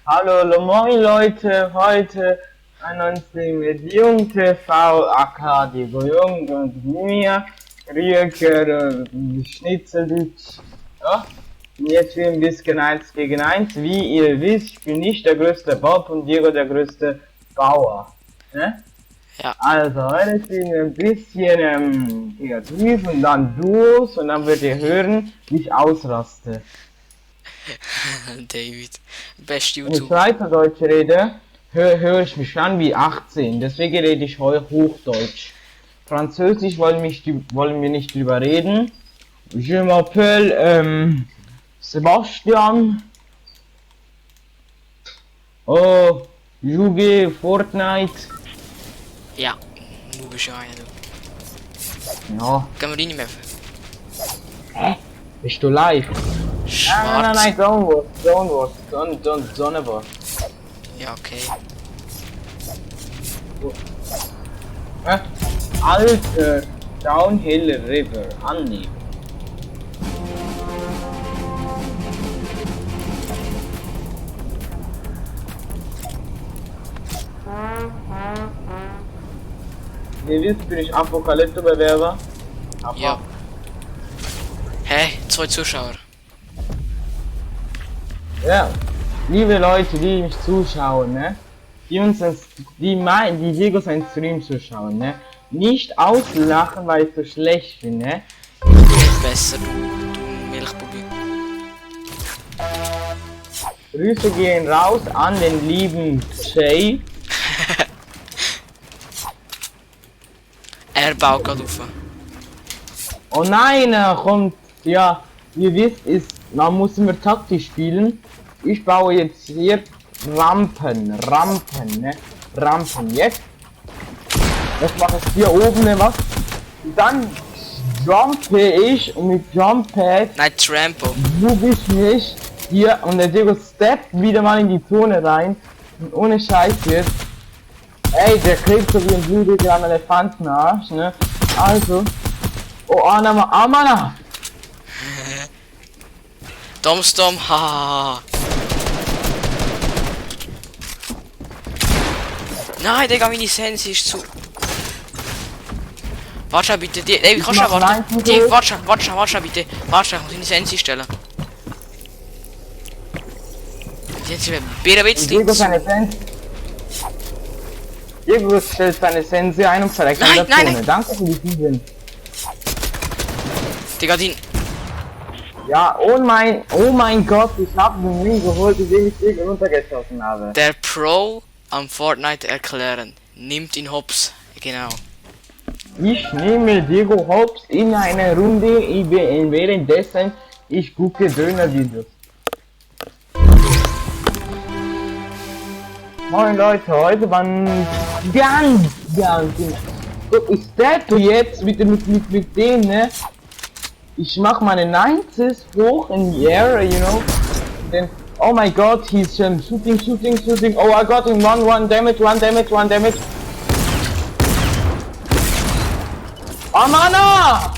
Hallo, moin Leute, heute an uns mit Jung TV, aka Diego Jung und mir, Rüger und Schnitzelditsch. Ja, und jetzt wieder ein bisschen 1 gegen 1. Wie ihr wisst, ich bin nicht der größte Bob und Diego der größte Bauer. Ne? Ja. Also, heute spielen wir ein bisschen kreativ und dann Duos und dann werdet ihr hören, wie ich ausraste. David, best Wenn ich YouTube. Schweizerdeutsch rede, höre ich mich an wie 18, deswegen rede ich heute Hochdeutsch. Französisch wollen wir nicht drüber reden. Je m'appelle Sebastian. Oh, Juge, Fortnite. Ja, du bist ja einer, du. Ja. Gehen wir rein, Mev. Hä? Bist du live? Schwarz. Nein, Sonnenwurst. Ja, okay. Alter Downhill River annehmen. Ihr wisst, bin ich Apokalypse-Bewerber. Ja. Hä? 2 Zuschauer. Ja. Liebe Leute, die mich zuschauen, ne? Die Diego sein Stream zuschauen, ne? Nicht auslachen, weil ich so schlecht bin, ne? Geht besser, du Milchbubi. Grüße gehen raus an den lieben Jay. Er baut gerade auf. Oh nein, er kommt. Ja, ihr wisst, man muss immer taktisch spielen. Ich baue jetzt hier Rampen, ne? Rampen, jetzt. Das mache ich hier oben, ne, was? Dann jumpe ich und mit Jump Pad Nein, Trampo. suche ich mich hier und der Diego steppt wieder mal in die Zone rein. Und ohne Scheiß jetzt. Ey, der kriegt so wie ein blutiger Elefantenarsch, ne? Also. Oh, Amana! Domstom, hahaha. Nein, Digga, meine Sense ist zu. Warte bitte, David, kannst du warten? David, warte bitte. Warte, ich muss meine Sense stellen. Jetzt sind wir ein bisschen Diego zu. seine Sense. Diego stellt seine Sense ein und verreckt Nein, an der nein, Zone. nein. Danke für die Vision. Digga, den. Ja, oh mein Gott, ich habe den Ring geholt, indem ich Diego runtergeschossen habe. Der Pro am Fortnite erklären. Nimmt ihn hops. Genau. Ich nehme Diego Hobbs in eine Runde, währenddessen ich gucke Döner-Videos. Moin Leute, heute waren ganz. So, ich starte jetzt mit denen, ne? Ich mach meine 90s hoch in the air, you know. Then, oh my god, he's shooting. Oh, I got him, one damage. Amana!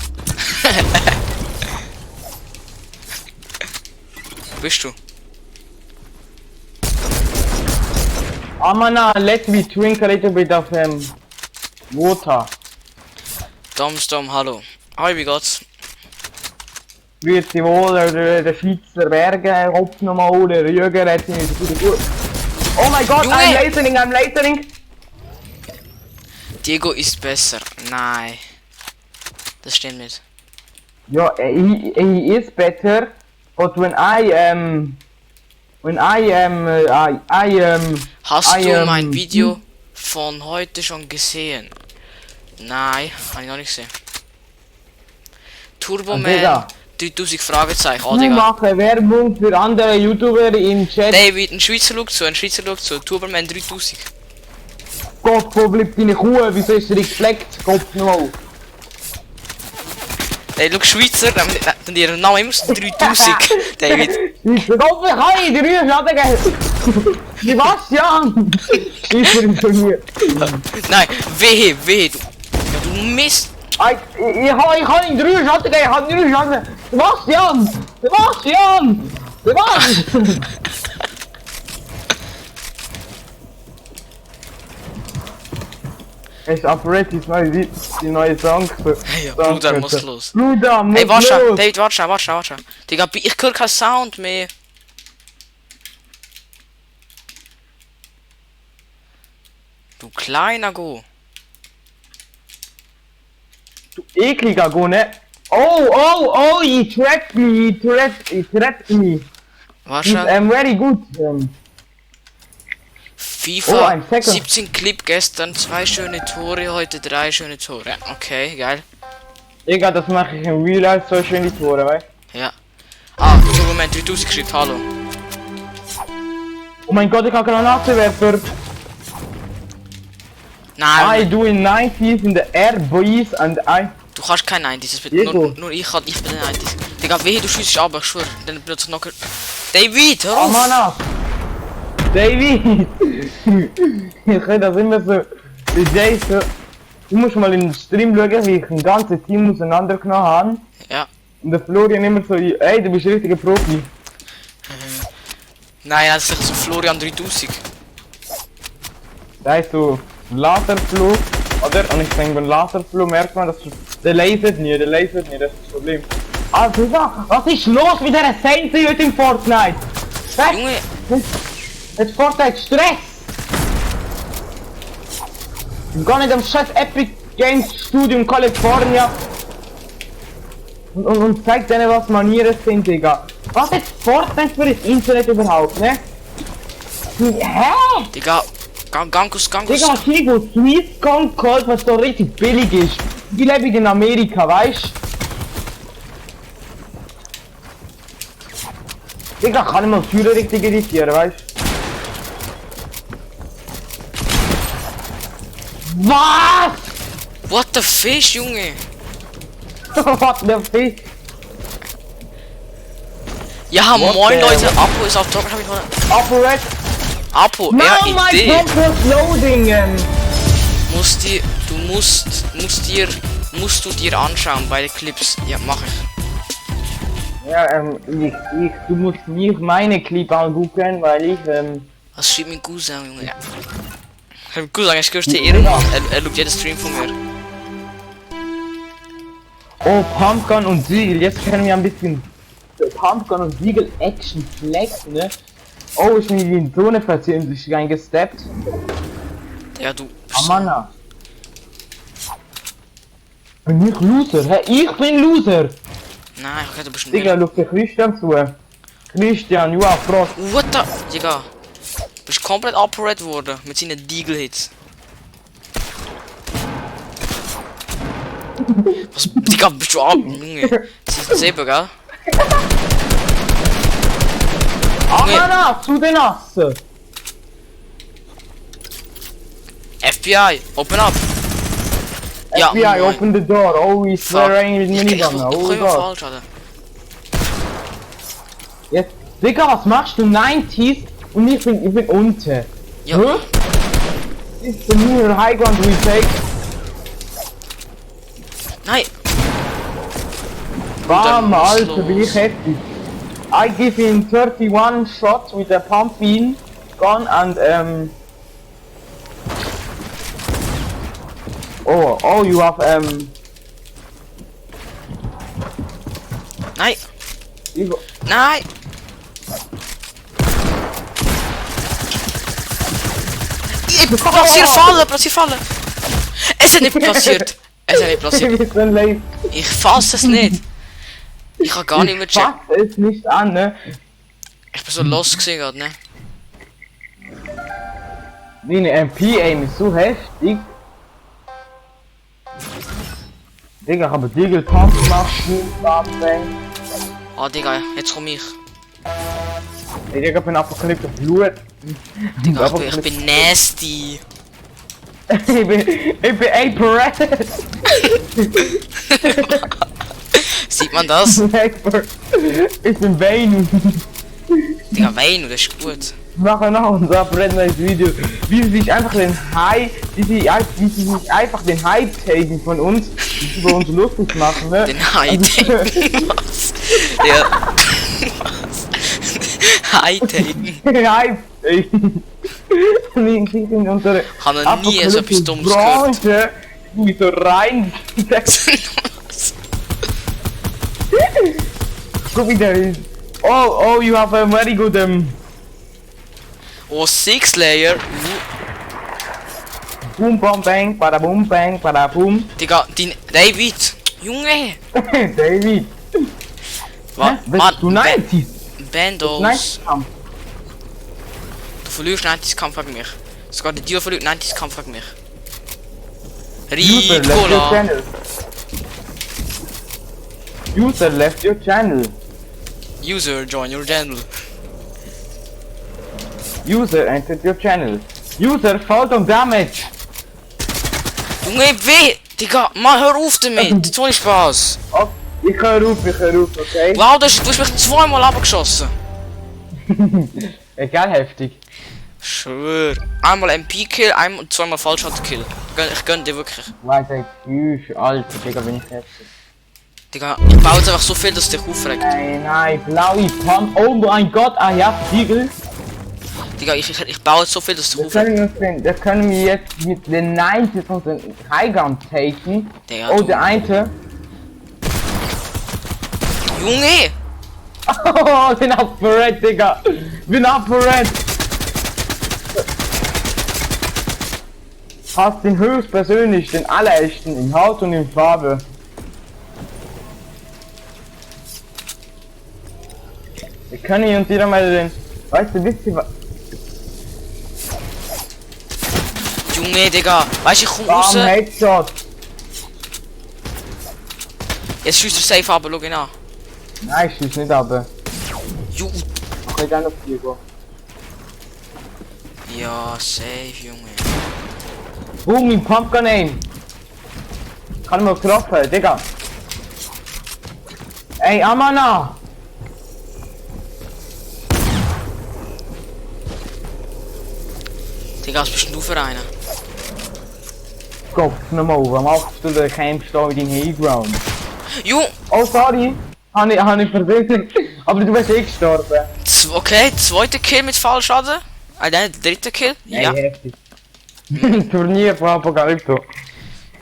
Wo bist du? Amana, let me drink a little bit of water. Domstom, hallo. Hi, wie geht's? Grüezi wohl, der Schweizer Berge, Kopf nochmal, der Rüger hat sich wieder gut. Oh my god, Junge! I'm lasering! Diego ist besser. Nein. Das stimmt nicht. Ja, he is better, but when I Hast du mein Video von heute schon gesehen? Nein, habe ich noch nicht gesehen. Turboman Digga. 3000 Fragezeichen. Oh, Du Digga. mache Werbung für andere YouTuber im Chat. David, ein Schweizer schaut zu. Turboman 3000. Gott, wo bleibt deine Kuh? Wieso ist sie gefleckt? Kopf noch. Ey, schau, Schweizer, dann ihren Namen immer so 3000. David. Schweizer, Gott, wie kann ich die Rührschaden geben? Sebastian! Schweizer informiert. Nein, wehe, du Mist. Ich kann ihn 3 Schatten geben, ich kann 3 Schatten. Sebastian! Es ist Operatis die neue Song. Ja, Bruder, muss los. Bruder, muss Hey, warte, los! David, warte. Digga, ich höre keinen Sound mehr. Du kleiner Go. Du ekliger Go, ne? Oh, he trapped me, he trapped me. He's, Warte. very good. FIFA ein Second. 17 Clip gestern, 2 schöne Tore, heute 3 schöne Tore. Okay, geil. Egal, das mache ich im Real Life so schön die Tore, weißt Ja. Ah, so Moment, 3000 geschrieben, hallo. Oh mein Gott, ich habe Granatenwerfer. Nein, I do in 90s in the air, boys, and I... du kannst kein 90s, das wird Diego. nur ich bin der 90s. Digga, wehe, du schießt ab, ich schwör, dann benutzt noch... David, hör Oh auf! Mann, ab! David! Ich kann das immer so... Die Jason... Du musst mal in den Stream schauen, wie ich ein ganzes Team auseinandergenommen habe. Ja. Und der Florian immer so, ey, du bist ein richtiger Profi. Nein, das ist sicher so Florian 3000. Der ist so Laserflug, oder? Und ich denke, beim Laserflug merkt man, dass der lasert nie, das ist das Problem. Also, was ist los mit dieser Sense heute im Fortnite? Junge, Jetzt Fortnite Stress! Ich gehe nicht am scheiß Epic Games Studio in California und zeig denen, was Manieren sind, Digga. Was ist Fortnite für das Internet überhaupt, ne? Hä? Digga, Gangus. Digga, Chico, Swiss Concord, was so richtig billig ist. Die lebe ich in Amerika, weißt? Digga, kann ich mal Führer richtig editieren, weißt? Was? What the fish, Junge? What the fish? Ja, What moin the- Leute, Apo ist auf Top, hab ich noch... Operate? Apo, No, my RID. comp was loading! Musst du dir anschauen bei den Clips. Ja, mach ich. Ja, du musst nicht meine Clip angucken, weil ich, Was schreibt mein Cousin, Junge? Ja. Mein Cousin, ich gehört Ehrenmann. Er schaut jeden Stream von mir. oh, Pumpgun und Siegel, jetzt können wir ein bisschen Pumpgun und Siegel Action Flex, ne? Oh, ich bin in die Zone versehentlich reingesteppt. Ja, du. Amana. Bin ich Loser? Hä? Ich bin Loser! Nein, okay, du bist Digga, nicht. schau dir Christian zu. Christian, you are frost. What the? Digga. Du bist komplett operated worden mit seinen Deagle-Hits. Was? Digga, bist du ab, Junge? Das ist 7, gell? Amana, zu den Assen! FBI, open up! Ja, FBI, moin. open the door. Oh, he's Fuck. wearing his Ich minigun. komm Oh immer Gott. falsch, Alter. Jetzt, Digga, was machst du? 90s und ich bin unten. Ja, Huh? This is the new high ground we take. nein! Bam, muss Alter, bin ich los. heftig. I give him 31 shots with a pumpkin gun and oh, you have Nein! you- Nein! Platzier fallen! Es hat nicht passiert! Es hat nicht passiert! wir sind late. Ich fasse es nicht! Ich kann gar nicht mehr checken. Fass es nicht an, ne? Ich bin so los gesehen gerade, ne? Deine MP-Aim ist so heftig. Digga, ich habe Diggle Pump gemacht, Bang. Ah, Digga, jetzt komm ich. Ey, Digga, ich bin apokalyptisch Blut. Digga, ich bin nasty. ich bin A-Parade. Sieht man das? Ich bin Bane. Digga, Wayne, das ist gut. Machen nach unser brandneues Video, wie sie sich einfach den Hype, wie sie sich einfach den Hype taken von uns, die sich über uns lustig machen, ne? Den High-Tape. Was? Der. Was? High-Taken. Nein! Wir sind in unserer Ich habe noch nie so etwas Dummes gehört. Branche, wo ich so rein... Guck wie der ist. Oh, you have a very good... Oh, 6-Layer. Boom, bam, bang, bada boom. Digga, David. Junge. David. Was? Bist du 90? Bandos. Nice Kampf. Du verlierst 90 Kampf gegen mich. Sogar der Dio verliert 90 Kampf gegen mich. User left your Ricola. channel. User left your channel. User, join your channel. User entered your channel. User fault on damage. Junge, weh! Digga, mal hör auf damit! Jetzt ohne Spaß! Oh, ich höre auf, okay? Wow, du hast mich zweimal abgeschossen! Egal, heftig. Schwör. Einmal MP-Kill, und zweimal Fallschatten-Kill. Ich gönn dir wirklich. Weiter, tschüss, Alter, Digga, bin ich heftig. Digga, ich baue jetzt einfach so viel, dass es dich aufregt. Nein, blaue Pump. Oh mein Gott, I have Siegel. Digga, ich baue jetzt so viel, dass es dich aufregt. Das können wir jetzt mit den 90 und den Highground taken. Digga, Oh, du- der eine. Junge! Oh, bin auf Red, Digga. Bin auf Red. Hast den höchstpersönlich, den allerechten, in Haut und in Farbe. Wir können hier und wieder mal den... Weißt du, wisst ihr was? Junge, Digga! Weißt du, ich komm Bam, raus. Headshot. Jetzt schießt er safe ab, schau ihn an. Nein, ich schieß nicht ab. Ju. Ich will gerne auf die gehen. Ja, safe, Junge. Boom, im Pumpgun Aim. Kann man getroffen, Digga. Ey, Amana. Digga, was bist denn du für einer? Kopf, nochmal auf. Machst du den Camp stehen mit deinem Highground? Ju! Oh, sorry. Habe ich versehen. Aber du bist eh gestorben. Okay, zweiter Kill mit Fallschaden. Nein, der dritte Kill. Ja. Ey, heftig. Turnier von Apokalypto.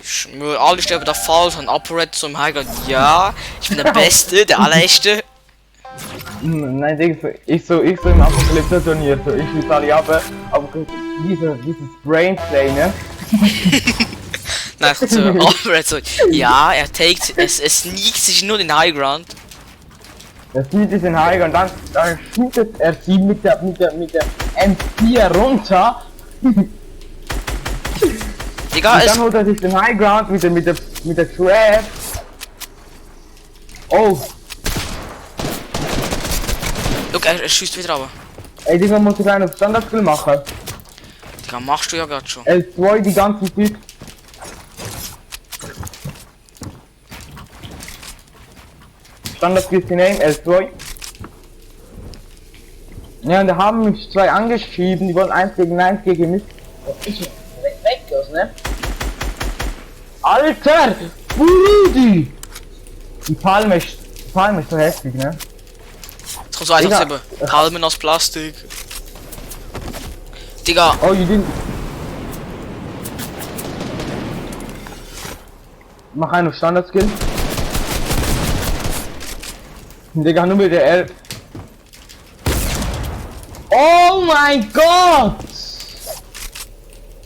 Schmör, alle sterben da falsch und Upper so im Highground. Ja, ich bin der Beste, der allererste. Nein, ich so im Apokalypto Turnier. So, ich will alle ab. Aber dieses Brainplay, ne? Nein, so, Upper so. Ja, er takes, es sneakt sich nur den Highground. Das sieht ist in High und dann shootet er sie mit der M4 runter. Digga, Und es. dann holt er sich den High Ground mit der Trap. Oh, Look, er schießt wieder runter. ey Digga, muss ich einen auf Standardskill machen. Digga, machst du ja gerade schon. L2 die ganze Zeit. Standardskill hinein, L2. Ja, und da haben mich zwei angeschrieben, die wollen 1 gegen 1 gegen mich. Ich weg das, ne? Alter! Brudi! Die Palme ist so heftig, ne? Jetzt kommt so eins Digga. aufs Eben. Palmen aus Plastik. Digga, Oh, you didn't... Mach einen auf Standard-Skill. Digga, nur mit der L. Oh mein Gott!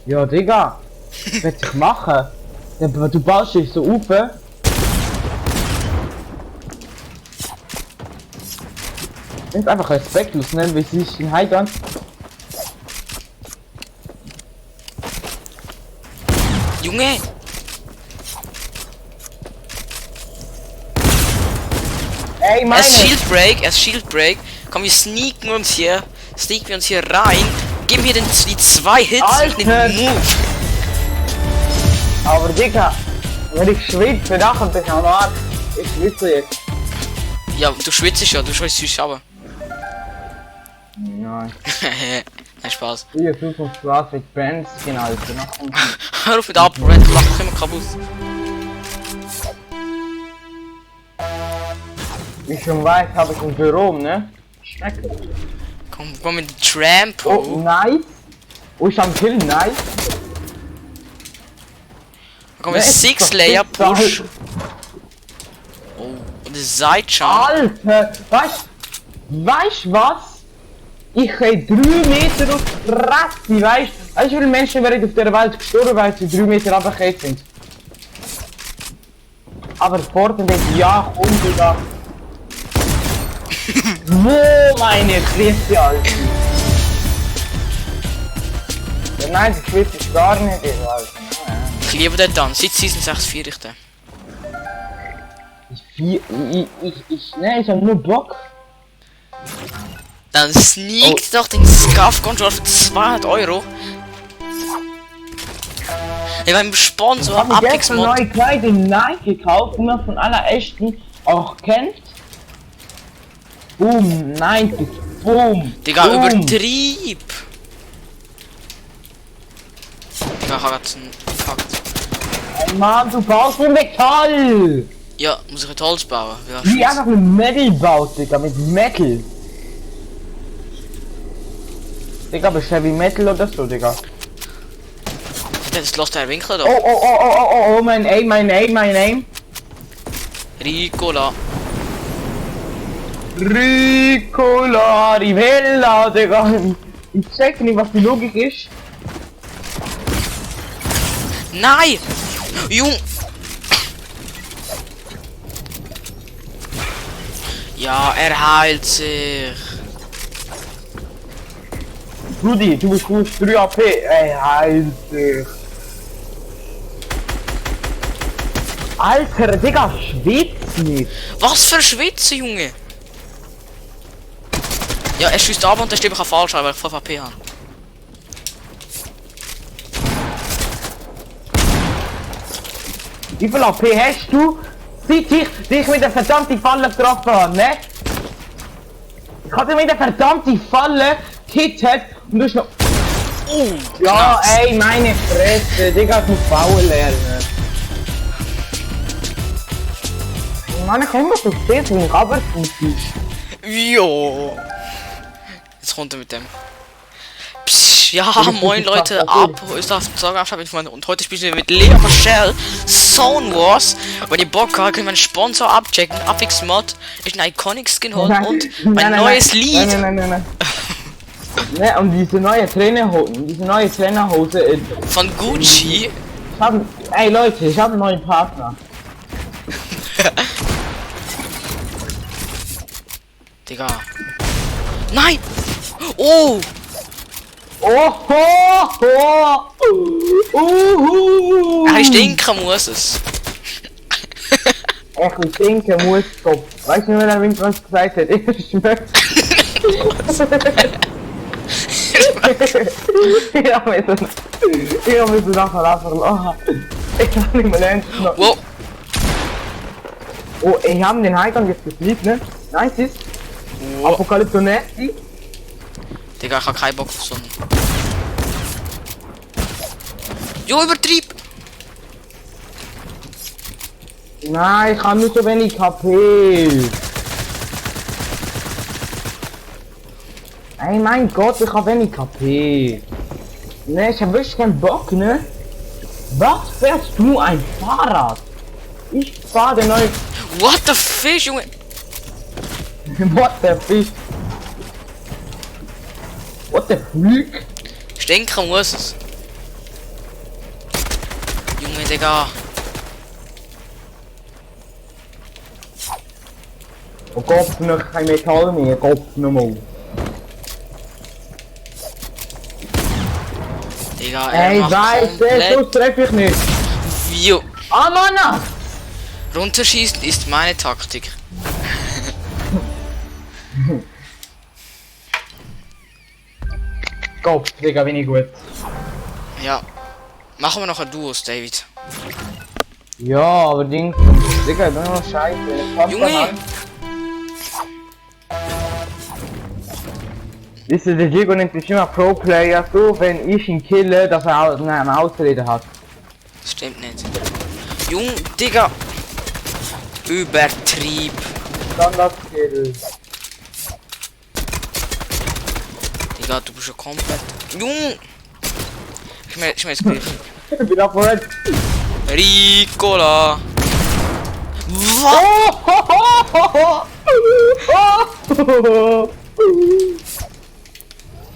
Ja, Digga. Was will ich machen? Du baust dich so auf. Ist einfach respektlos, ne? Wie sie sich den Highgun. Junge! Ey, Er meine! ist Shield Break. Komm, wir sneaken uns hier rein. Geben hier die 2 Hits Alter. mit dem Move. Aber Digga, wenn ich schwitze, dachte ich am Arsch. Ich schwitze jetzt. Ja, du schwitzt ja, du schwitzt süß, aber. Nein. Nein, Spaß. Früher Zukunftsstraße mit Bands, genau. Hör auf mit Upper Red, ich lach mich immer kaputt. Wie ich schon weiß, habe ich ein Büro, ne? Schmeckt. Komm mit Trampo. Oh, nice. Oh, ich hab einen Kill, nice. Komm mit Six Layer Push. Oh, und das Sidejump. Alter, weißt was? Ich hätte 3 Meter auf die Fresse, weißt du? Weißt du, wie viele Menschen wären auf dieser Welt gestorben, weil sie 3 Meter runtergefallen sind? Aber Fortnite denkt, ja, komm, Digga. Wo meine Fresse, Alter? Ja, nein, das Quiz ist gar nicht, Digga, Alter. Ich liebe den dann. Seit Season 6 feiere ich den. Ne, ich hab nur Bock. Dann sneakt doch den Scuff Control für 200 €. Ja, beim Sponsor Ich hab mir Apex gestern Mod. neue Kleider in Nike gekauft, die man von aller echten auch kennt. Boom, Nike, boom. Digga, boom. übertrieb. Digga, ich hab grad einen Fakt. Ey, Mann, du baust nur Metall! Ja, muss ich jetzt Holz bauen. Ja, Wie Scheiße. einfach mit Metal baust, Digga, mit Metal. Digga, bist du Heavy Metal oder so, Digga? Das lässt der Winkel da. Oh, mein Aim. Ricola. Ricola, Rivella, Digga. Ich check nicht, was die Logik ist. Nein! Jung! Ja, er heilt sich. Rudi, du bist 3 AP. Ey, Alter. Alter, Digga, schwitzt nicht. Was für Schwitze, Junge! Ja, er schießt ab und der stimmt falsch, weil ich 5 AP habe. Wie viel AP hast du? Seit ich dich mit der verdammten Falle getroffen habe, ne? Ich hatte mit der verdammten Falle gehittet und du hast noch... Ja, knapp. ey, meine Fresse, Digga, ich muss bauen lernen. Mann, ich komme so spät, wenn ich runterfuß. Jo! Jetzt kommt er mit dem. Psst, ja, moin das Leute, ist ab ist auf Sorge und heute spielen wir mit Lea Michelle Zone Wars. Wenn ihr Bock habt, könnt ihr meinen Sponsor abchecken. Apex Mod ist ein Iconic Skin holen und mein neues Lied. Nein. Ne, und diese neue Trainerhose, Von Gucci. ey Leute, ich habe einen neuen Partner. Digga. Nein! Oh! Ich denken muss es. Ich denke, muss Kopf. Weißt du, wenn der Wind was gesagt hat? Ich schmecke. Ich hab mir nachher einfach ich kann nicht mehr lernen. Wow! Oh, ich hab den Highgang jetzt gesleept, ne? Nice ist. Wow. Apokalypto Nasty. Digga, ich hab keinen Bock auf so einen. Jo, übertrieb! Nein, ich habe nur so wenig KP. Ey, mein Gott, ich habe wenig KP. Ne, ich hab wirklich keinen Bock, ne? Was fährst du ein Fahrrad? Ich fahr den neuen... What the fish, Junge? What the fish? What the freak? Ich denke, muss es. Junge, Digga. Oh Gott, noch kein Metall mehr, Gott, nochmal. Digga, er Ey, macht weißt komplett... du, so treffe ich nicht. Wie? Ah, Mann! Runterschießen ist meine Taktik. Gott, Digga, bin ich gut. Ja. Machen wir noch ein Duos, David. Ja, aber Ding, Digga, das ist noch scheiße. Junge! Wisst ihr, der Diego nennt mich immer Pro-Player, so wenn ich ihn kille, dass er eine Ausrede hat. Das stimmt nicht. Jung, Digga! Übertrieb. Standard-Kill. Digga, du bist ja komplett... Jung! Ich mein jetzt gleich. Ich bin ApoRed. Ricola! Was?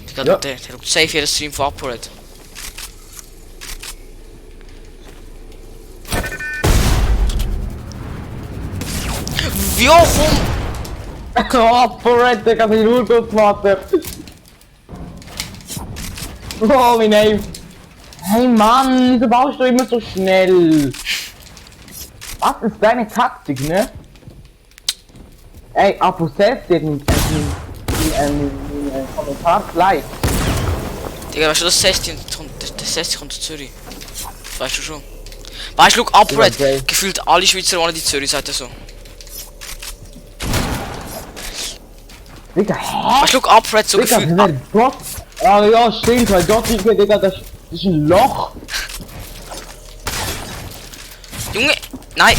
Digga, Ja. der schaut safe jeden Stream von ApoRed. Ja, komm! ApoRed, der kann sich nur gut machen. Oh, mein Name. Hey Mann, du baust doch immer so schnell. Was ist deine Taktik, ne? Ey, Apo selbst dir einen Kommentar gleich. Digga, weißt du, das 60 kommt zu Zürich. Das weißt du schon. Weißt du, ApoRed, Ja, okay. gefühlt alle Schweizer wohnen in Zürich, sagt er so. Digga, hä? Weißt du, ApoRed so Digga, gefühlt... das ist Gott. Ah ja, stimmt, weil Gott, Digga, das ist ein Loch. Junge, nein!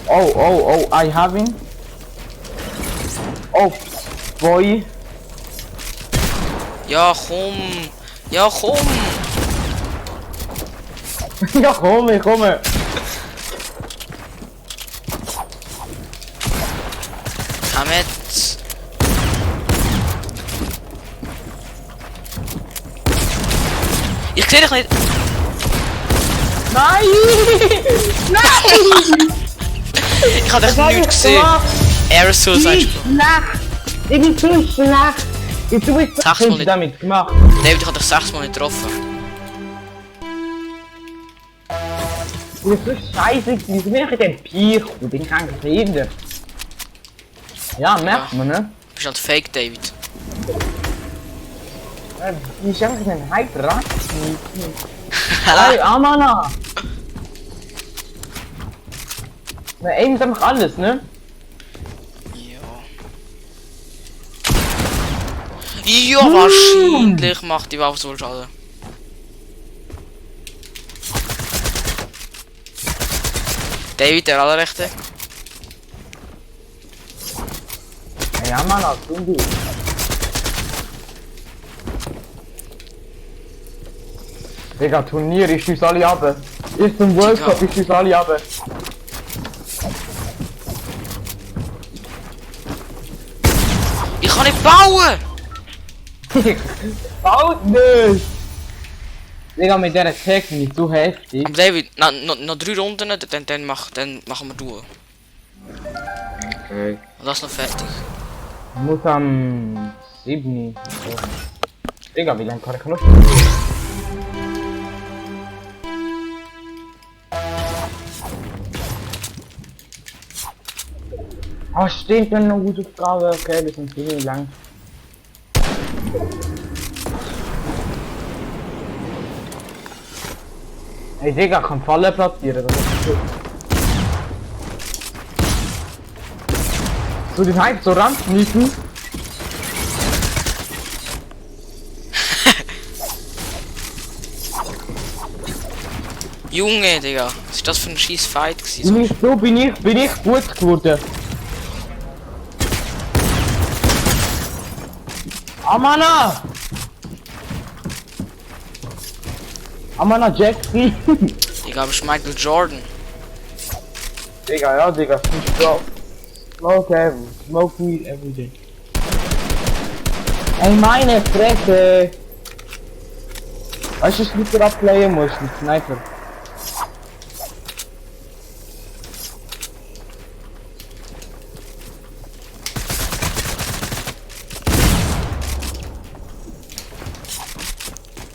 Oh, I have him. Oh, boy. Ja, komm! Ja, komm! Ja, komme, komme. Komm jetzt! Ich seh dich nicht! Nein! Nein! Ich hab dich nicht gesehen! Aerosol sagst du. Schlecht! Ich bin zu schlecht! Ich tu jetzt Sag's mal nicht. damit gemacht. David, ich hab dich 6 Mal nicht getroffen. Du bist so scheiße, wieso bin ich in den Pier? Ich bin kein Kinder. Ja, merkt man, ne? Du bist halt fake, David. Die ist einfach ein Hype ran. Hey, Amana! Na, eben ist einfach alles, ne? Ja, wahrscheinlich macht die Waffe so Schaden. David, der Allerrechte. Hey, Amana, tu du. Digga, Turnier, ich schieß alle ab. Ist zum World Digga. Cup, ich schieß alle ab. Ich kann nicht bauen! Baut nicht! Digga, mit dieser Technik, so heftig. Aber David, noch 3 Runden, dann machen wir Duo. Okay. Und das ist noch fertig. Ich muss am 7. So. Digga, wie lange kann ich noch spielen? Ah, stimmt, wenn eine gute Frage. Okay, wir sind ziemlich lang. Hey Digga, kann Falle platzieren, das ist gut. So den Hype so ranschnießen. Junge, Digga, was ist das für ein scheiß Fight gewesen? Bin ich gut geworden. Amana! Amana Jackson! Digga, bist Michael Jordan. Digga, ja, Digga, fish drauf. Smoke weed every day. Ey, meine Fresse! Weißt du, was du gerade playen musst mit Sniper?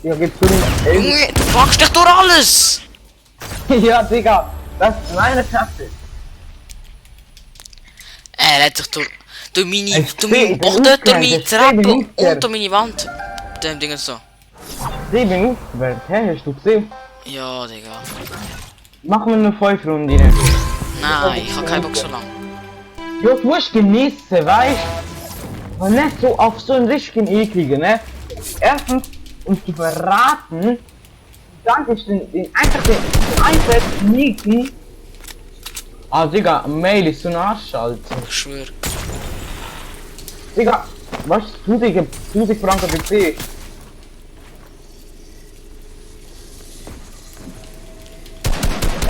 Ja, gibt's du nicht. Junge, du packst dich durch alles! Ja, Digga, das ist meine Taste. Er hat sich durch meine, Ich durch meine, bin auch dort durch meine aufgehört, Treppe ich bin aufgehört. und durch meine Wand. Dem Ding so. 7 aufgewählt, hä? Hast du gesehen? Ja, Digga. Machen wir eine 5 Runde rein. Nein, ich hab keinen Bock so lang. Ja, du musst genießen, weißt du? Aber nicht so auf so einen richtigen ekligen, ne? Erstens, uns zu verraten, dann ist einfach den Einfeld nieten. Ah, Digga, Mail ist so ein Arsch, Alter. Ich schwör. Digga, Was? 1000 Franken PC?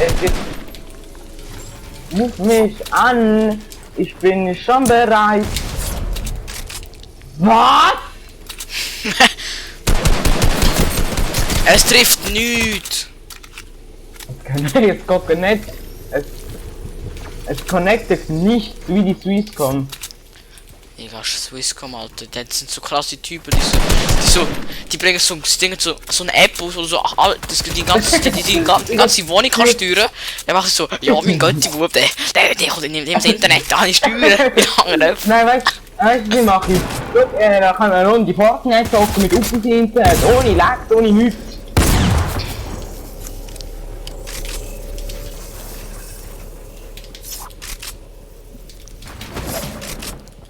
Es geht. Ruf mich an! Ich bin schon bereit! Was? Es trifft nichts! Nein, es geht nicht. Es connectet nicht wie die Swisscom. Digga, Swisscom, Alter, das sind so krasse Typen, die bringen so eine App aus, oder so, die ganze Wohnung kann steuern. Dann machen so, ja, mein Gott, die Bub, der kommt in das Internet, da kann ich steuern, mit anderen. Nein, weißt du, wie mache ich? Schau, da kann man eine Runde Fortnite zocken mit Upsis Internet, ohne Lag, ohne nichts.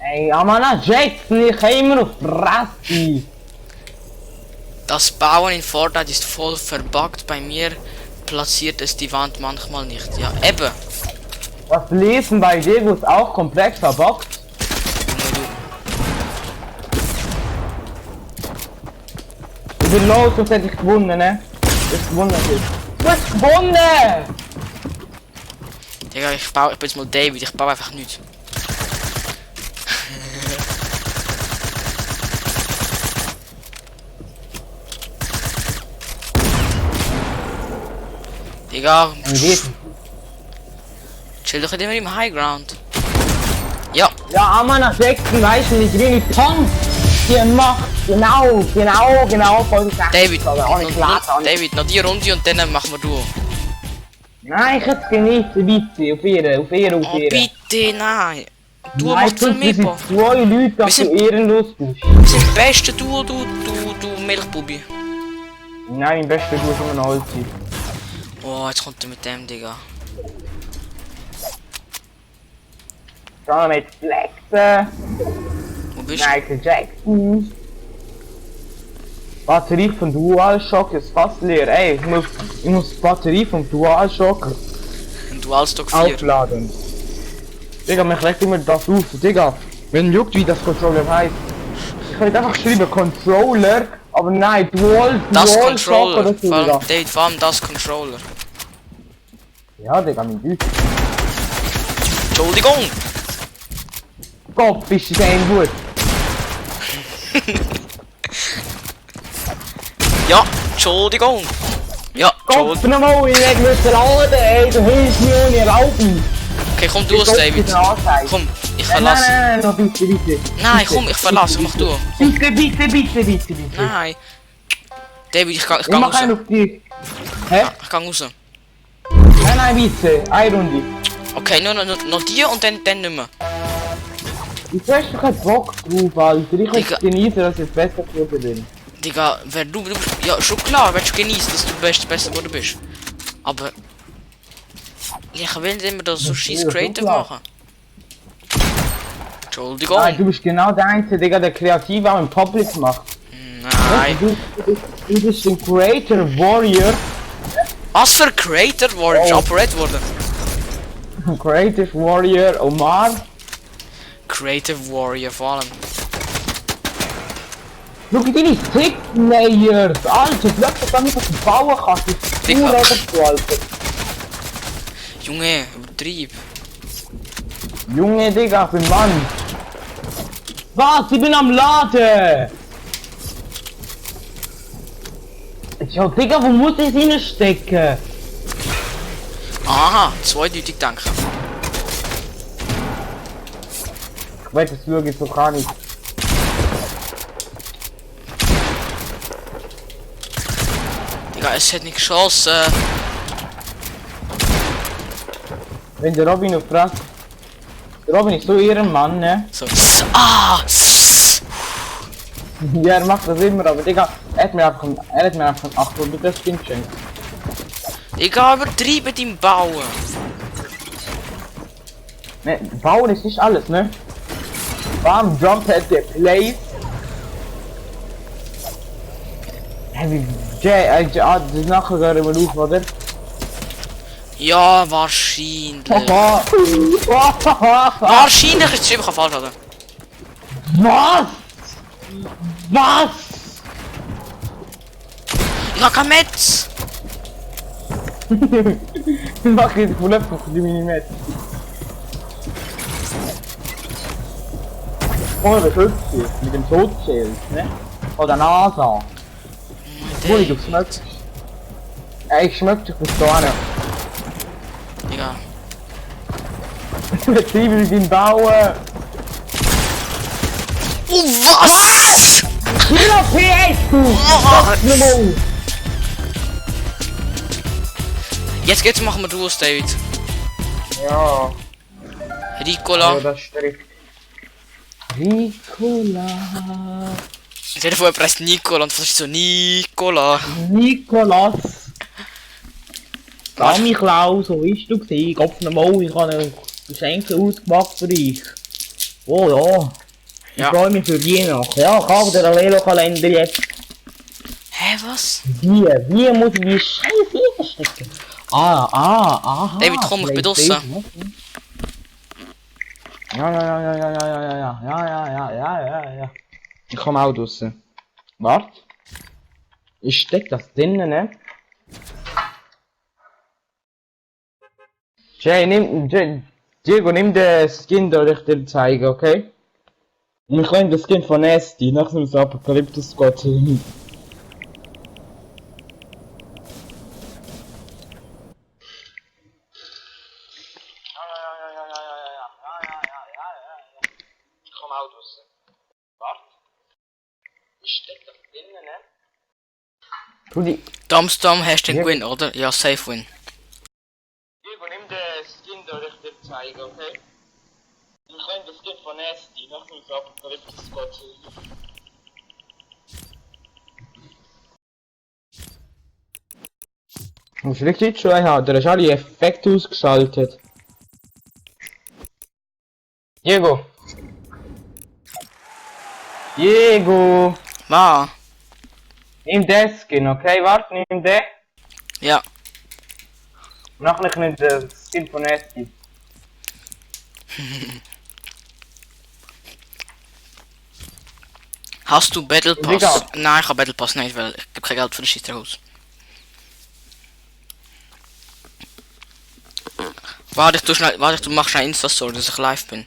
Ey, Amana Jackson, ich kann immer auf Fresse. Das Bauen in Fortnite ist voll verbuggt, bei mir platziert es die Wand manchmal nicht. Ja, eben. Was lesen bei dir, wo es auch komplett verbockt? Ich bin los, sonst hätte ich gewonnen, ne? Ich gewonnen. Du hast gewonnen! Digga, ich bin jetzt mal David, ich baue einfach nichts. Digga, chill doch immer im High Ground. Ja. Ja, Amana Jackson, weißt du nicht, wie die Pong hier macht. Genau, voll gesagt. David, David, noch die Runde und dann machen wir Duo. Nein, ich hätte es genießen, bitte, auf ihr. Oh, bitte, nein. Duo Nein, macht voll wir sind mit. zwei Leute, dass du ehrenlos bist. Wir sind das beste Duo, du Milchbubi. Nein, mein bester Duo ist immer noch Holzi. Oh, jetzt kommt er mit dem, Digga. Dann mit Flexen. Wo bist du? Michael Jackson. Batterie von DualShock ist fast leer. Ey, ich muss die Batterie vom DualShock Ein Dualstock 4. aufladen. Digga, mich regt immer das auf. Digga, wenn juckt wie das Controller heißt. Ich könnte einfach schreiben Controller, aber nein, Das DualShock Controller. oder so. Vor allem, Digga. David, vor allem das Controller. Ja, Digga, mein Deutsch. Entschuldigung! Kopf ist ein gut. Ja, Entschuldigung! Ja, Kopf Entschuldigung. nochmal, ich müssen laden, ey, du hilfst mir ohne Erlaubnis. Okay, komm du es, David. Komm, ich verlasse. Nein, noch bitte. Nein, komm, ich verlasse, mach du. Bitte. Nein. David, ich kann Ich mach raus. einen auf dich. Hä? Ich kann raus. Nein, bitte. Eine Runde. Okay, noch die und dann nicht mehr. Wieso hast du keinen Bock drauf, Alter? Ich Digga. kann genießen, dass ich besser geworden bin. Digga, du bist, ja schon klar, willst du genießen, dass du besser wo du bist. Aber ich will nicht immer das so scheiß creative machen. Entschuldigung. Nein, du bist genau der Einzige, Digga, der kreativ auch im Public macht. Nein. Du bist ein Creator Warrior. Was für Creator Warrior ist operiert worden? Creative Warrior Omar. Creative Warrior vor allem. Schau deine Stick-Layers! Alter, plötzlich kann ich was bauen kannst. Das ist Digga. cool, Alter. Junge, übertrieb. Junge, Digga, für Mann. Was? Ich bin am Laden! Ja, Digga, wo muss ich es reinstecken? Aha, zweideutig danke. Ich weiß, das schaue ich so gar nicht. Digga, es hat nicht geschossen. Wenn der Robin auf Fresse... Der Robin ist so Ehrenmann, ne? So. Ah! Ja, er macht das immer, aber Digga, er hat mir einfach ein 800 Skin geschenkt. Digga, übertrieben im Bauen. Ne, bauen ist nicht alles, ne? Bam, jump at the place. Hey, das ist nachher gar immer auf, oder? Ja, wahrscheinlich. Was? Wahrscheinlich ist es einfach falsch, oder? Was? Ich hab kein Metz! Mach jetzt voll einfach die Minimet. Oh, der 50 mit dem Todschild, ne? Oder NASA. Wo du schmeckst. Ich schmeck dich bis dahin. Digga. Zwiebel den Bauen. Oh, was? Killer PS, du! Oh. Jetzt geht's, machen wir Duos, David. Ja. Ricola. Ja, das strikt. Ricola. Stell dir vor, er presst Nicola und das ist so Nicola. Nikolas. Sammy Klaus, so bist du gewesen. Kopf nochmal, ich habe ein Geschenk ausgemacht für dich. Oh ja. Ich Ja. freue mich für Weihnachten. Ja, ich habe den Lelo-Kalender jetzt. Hä, was? Wie muss ich die Scheiße einstecken? Aha. David, komm, ich bin draussen. Ja. Ich komme auch draussen. Warte. Ich steck das drinnen, ne? Diego, nimm den Skin, den ich dir zeige, okay? Und ich nehme den Skin von Nasty, nach dem Apokalyptus Gott. Ich komme auch draussen. Warte. Ich steck das drinnen, ne? Rudi. Damstam hast du den Ja. Win, oder? Ja, safe Win. Diego, nimm den Skin, den ich dir zeige, okay? Ich nehme den Skin von Nasty, nach dem Apokalyptus Gott. Was richtig schon haben, der ist alle Effekte ausgeschaltet. Diego! Diego! Ma. Nimm den Skin, okay? Warte, nimm den. Ja. Nachher nimm den Skin von Nasty. Hast du Battle Pass? Digga. Nein, ich habe Battle Pass nicht, weil ich habe kein Geld für den Schießerhaus. Warte, du machst schnell Insta-Story, dass ich live bin.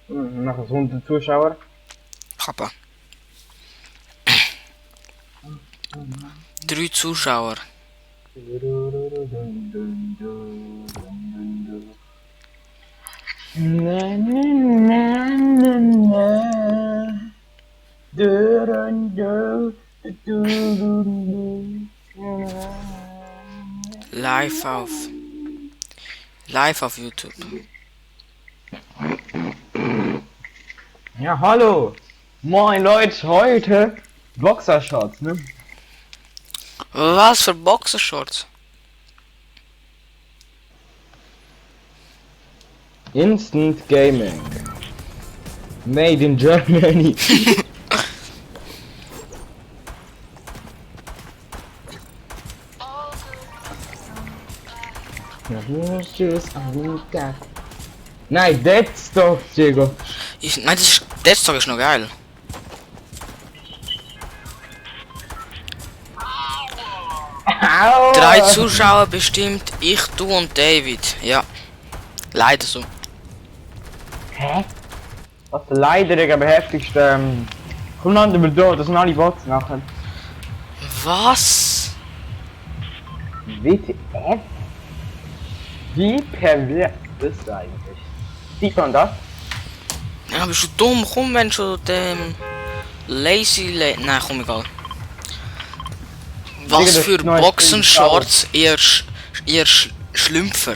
Nachher 100 Zuschauer. Papa. 3 Zuschauer. Live auf YouTube. Ja, hallo! Moin Leute, heute Boxershorts, ne? Was für Boxershorts? Instant Gaming. Made in Germany. Nein, that's doch, Diego. Nein, das Tag ist noch geil. Au! 3 Zuschauer bestimmt, ich, du und David. Ja. Leider so. Hä? Was leider, Digga, beheftigst, komm dann über da, das sind alle Bots nachher. Was? WTF? Wie pervers bist du eigentlich? Sieht man das? Ja, bist du dumm? Komm, wenn schon dem Nein, komm, egal. Was Digga, das für ist neues Boxenshorts, ihr Schlümpfer.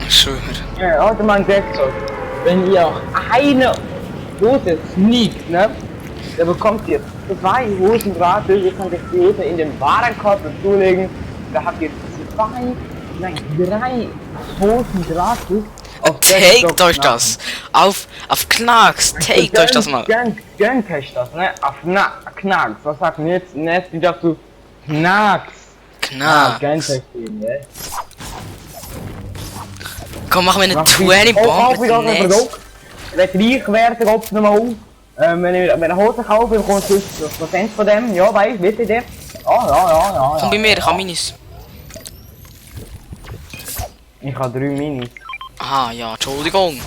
Ich schwöre. Ja, warte mal, sagt so. Wenn ihr auch eine Hose sneakt, ne? Dann bekommt ihr 2 Hosen gratis. Ihr könnt euch die Hose in den Warenkorb dazulegen. Da habt ihr 3 Hosen gratis. Taked euch das! Auf Knacks, taked euch das mal! Gönnt euch das, ne? Auf Knacks. Was sagt denn jetzt? Nasty dazu? Knacks. Knacks! Gönnt euch den, ne? Komm, machen wir eine Mach 20 Oh, Bomb wieder mit ein dem Netz. Produkt. Der gleichwertig opft nochmal auf. Wenn ich eine Hose kaufe, bekommst du 50% von dem. Ja, weißt du, wisst ihr das? Ja. Komm bei mir, ich habe Minis. Ich habe 3 Minis. Aha, ja, Entschuldigung.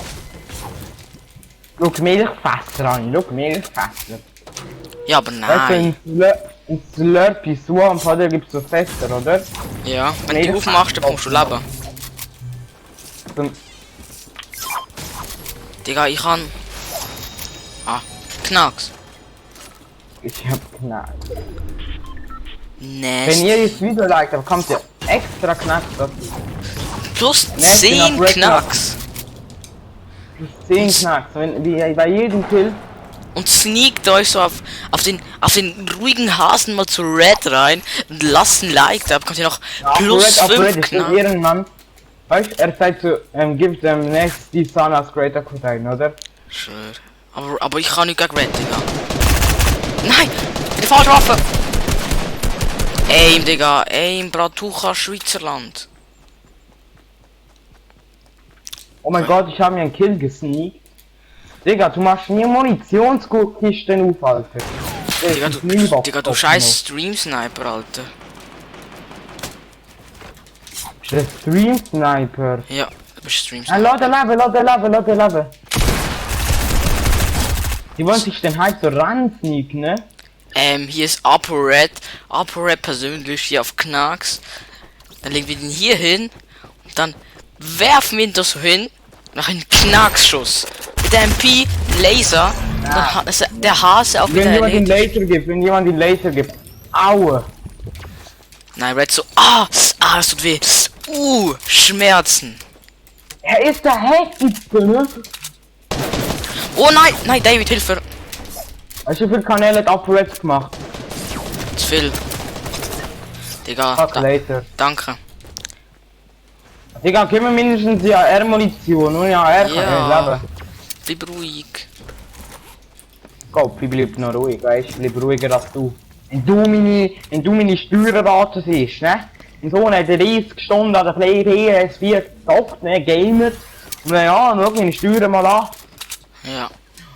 Schau, Milchfässer an, schau, Milchfässer. Ja, aber Weißt du, nein. in Slurpee Swamp, oder? Gibt es so Fässer, oder? Ja, wenn du die aufmachst, dann bekommst du Leben. Zum Digga, ich kann... Ah, Knacks. Ich hab Knacks. Wenn Nasty. ihr das Video liked, dann bekommt ihr extra Knacks dazu. Plus Nasty 10 nach Red Knacks. Plus 10 Knacks. Wenn, bei jedem Kill. Und sneakt euch so auf den ruhigen Hasen mal zu Red rein und lasst ein Like da, bekommt ihr noch plus 5 ist Knacks. Ehrenmann. Weißt du, er sagt so, gibt dem next die Sun als Greater Codain, oder? Schwör. Aber ich kann nicht gegen Red, Digga. Nein! Mit der falschen Waffe! Aim, Digga. Aim, Bratucha, Schweizerland. Oh mein Gott, ich habe mir einen Kill gesneakt. Digga, du machst nie Munitionskisten auf, Alter. Digga, du scheiß Stream-Sniper, Alter. Der Stream-Sniper. Ja, du bist Stream-Sniper. Lade Lebe. Die wollen sich den halt so ransneaken, ne? Hier ist Upper Red persönlich hier auf Knacks. Dann legen wir den hier hin und dann werfen wir ihn das so hin. Nach einem Knacksschuss. Mit der MP, Laser. Und dann hat der Hase auf Wenn jemand den erledigt. Laser gibt, Aue. Nein, Red so, das tut weh. Schmerzen. Er ist der heftigste, ne? Oh nein, David, Hilfe. Weißt du, wie viele Kanäle hat Upper Red gemacht? Zu viel. Digga, Fuck Laser. danke. Digga, gib mir mindestens ja R-Munition und ja, R kann Ja. leben. Bleib ruhig. Gott, ich bleib noch ruhig, weißt du, ich bleib ruhiger als du. Wenn du meine Steuerrate siehst, ne? Mein Sohn hat 30 Stunden an der Play PS4 gezockt, ne? Gamer. Und ja, schau meine Steuern mal an. Ja.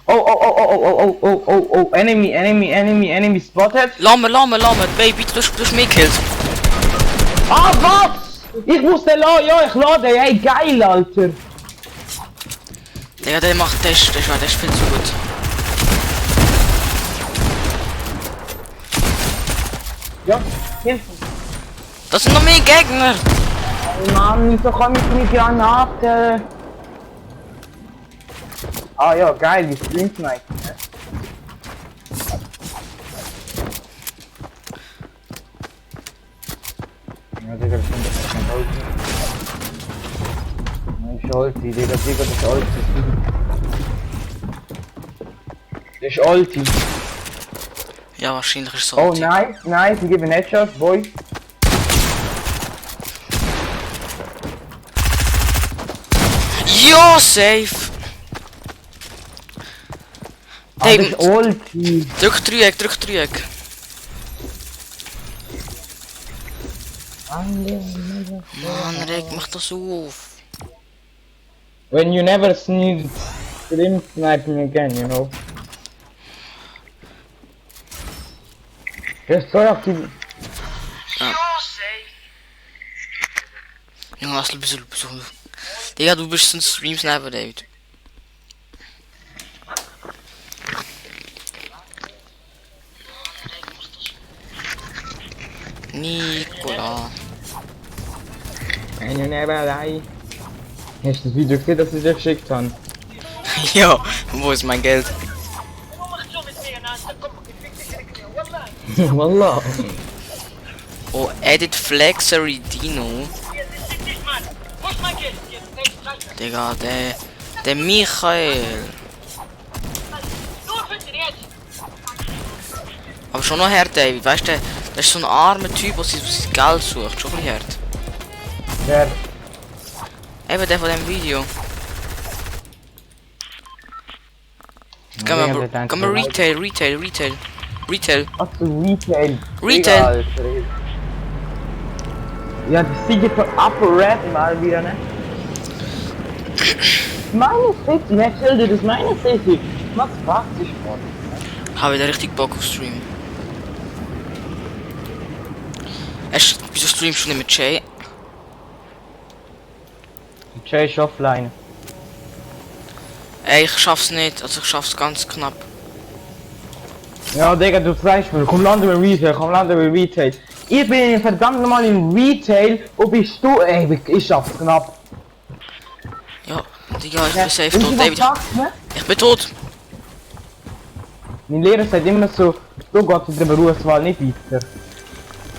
Oh, enemy spotted. Lamme, Baby, du hast mich gekillt. Ah, was? Ich muss den laden, ja, ich lade, hey, geil, Alter. Digga, der ist viel zu gut. Ja, hilf Das sind noch mehr Gegner. mir. Mann, wieso komme ich mit Granaten? Ah ja, geil, die Stream-Sniper, ne? Ja, Digga, das ist kein Ulti. Das ist Ulti, Digga, das ist Ulti. Das ist Ulti. Ja, wahrscheinlich ist es so. Oh, nice, ich gebe einen Headshot, boy. Ja, safe. Das ist Ulti. Drück Dreieck. Mann, Rick, mach das auf. When you never sneak stream sniping again, you know. Der ist so aktiv. Ja, lass ein bisschen. Digga, du bist ein Stream-Sniper, David. Nicola. When you never lie. Hast du das Video gesehen, das ich dir geschickt habe? Ja, wo ist mein Geld? Wallah. Oh, Edit Flexery Dino. Digga, der Michael. Aber schon noch hart, David. Weißt du, das ist so ein armer Typ, der sein Geld sucht. Schon ein bisschen hart. Wer? Eben der von dem Video. Gehen wir Retail. Was für Retail? Retail. Alter. Ja, die Siege von Upper Red mal wieder, ne? Meine City, wer schildert das meine City? Was fragt sich vor? Habe wieder richtig Bock auf Stream. Wieso streamst du nicht mit Jay? Jay ist offline. Ey, ich schaff's nicht, also ich schaff's ganz knapp. Ja, Digga, du sagst mir, komm landen wir Retail, komm landen wir Retail. Ich bin verdammt nochmal in Retail, wo bist du? Ey, ich schaff's knapp. Ja, Digga, ich bin safe Und tot. du David, sagst, ne? ich bin tot. Mein Lehrer sagt immer so, du gehst in der Berufswahl nicht weiter.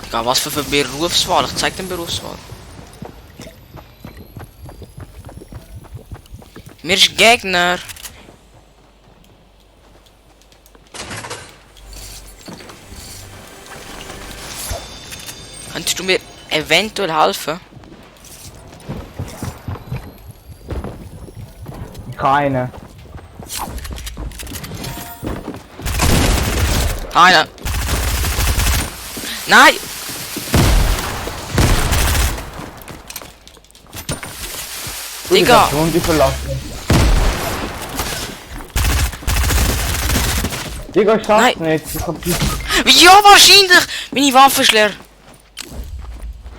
Digga, was für Berufswahl? Ich zeig den Berufswahl. Mir ist Gegner. Könntest du mir eventuell helfen? Keine. Einer. Nein! Digga! Und die verlassen. Digga, ich schaff's nicht. Ich hab die, Ja, wahrscheinlich! Meine Waffe ist leer.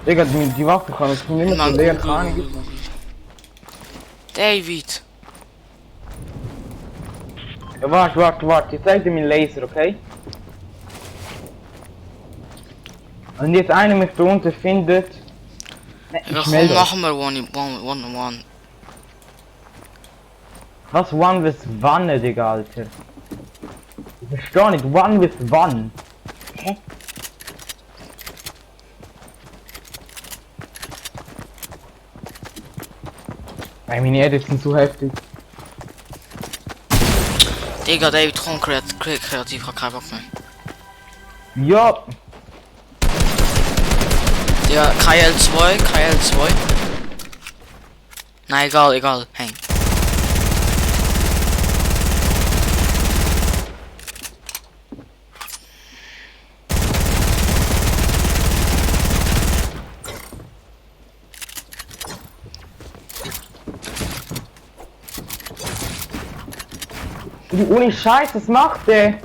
Digga, die Waffe kann ich nicht mehr Mann, so leer, keine Ahnung. David. Ja, warte, ich zeig dir meinen Laser, okay? Und jetzt einer mich da unten findet. Ne, Ja, ich komm, melde. machen wir one. Was One with Wanne, Digga, Alter? Ich verstehe nicht, One with One. Hä? Ey, meine Edits sind zu heftig. Digga, David, komm, kreativ, ich hab keinen Bock mehr. Ja, Ja, KL2. Nein, egal, häng. ohne Scheiß, was macht der?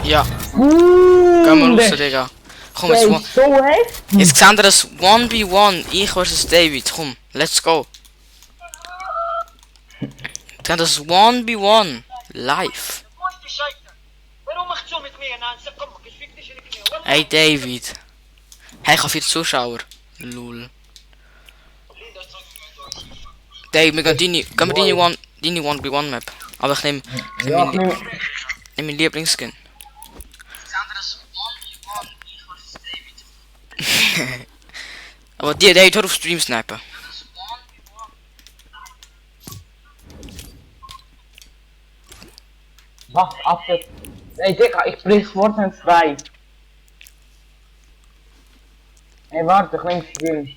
Ja, gehen wir Der raus, Digga. Komm, der jetzt, ist so heftig. jetzt sehen wir das 1v1, ich versus David, komm, let's go. Wir sehen das 1v1, live. Hey David. Hey, ich habe 4 Zuschauer. Lul. Dave, wir gehen deine 1v1 Map. Aber ich nehme Ja, meinen Lieblingsskin. Aber die David, hör auf Stream snipen. was ab jetzt? Ey, Digga, ich brich Fortnite 2. Ey, warte, ich nehm Film.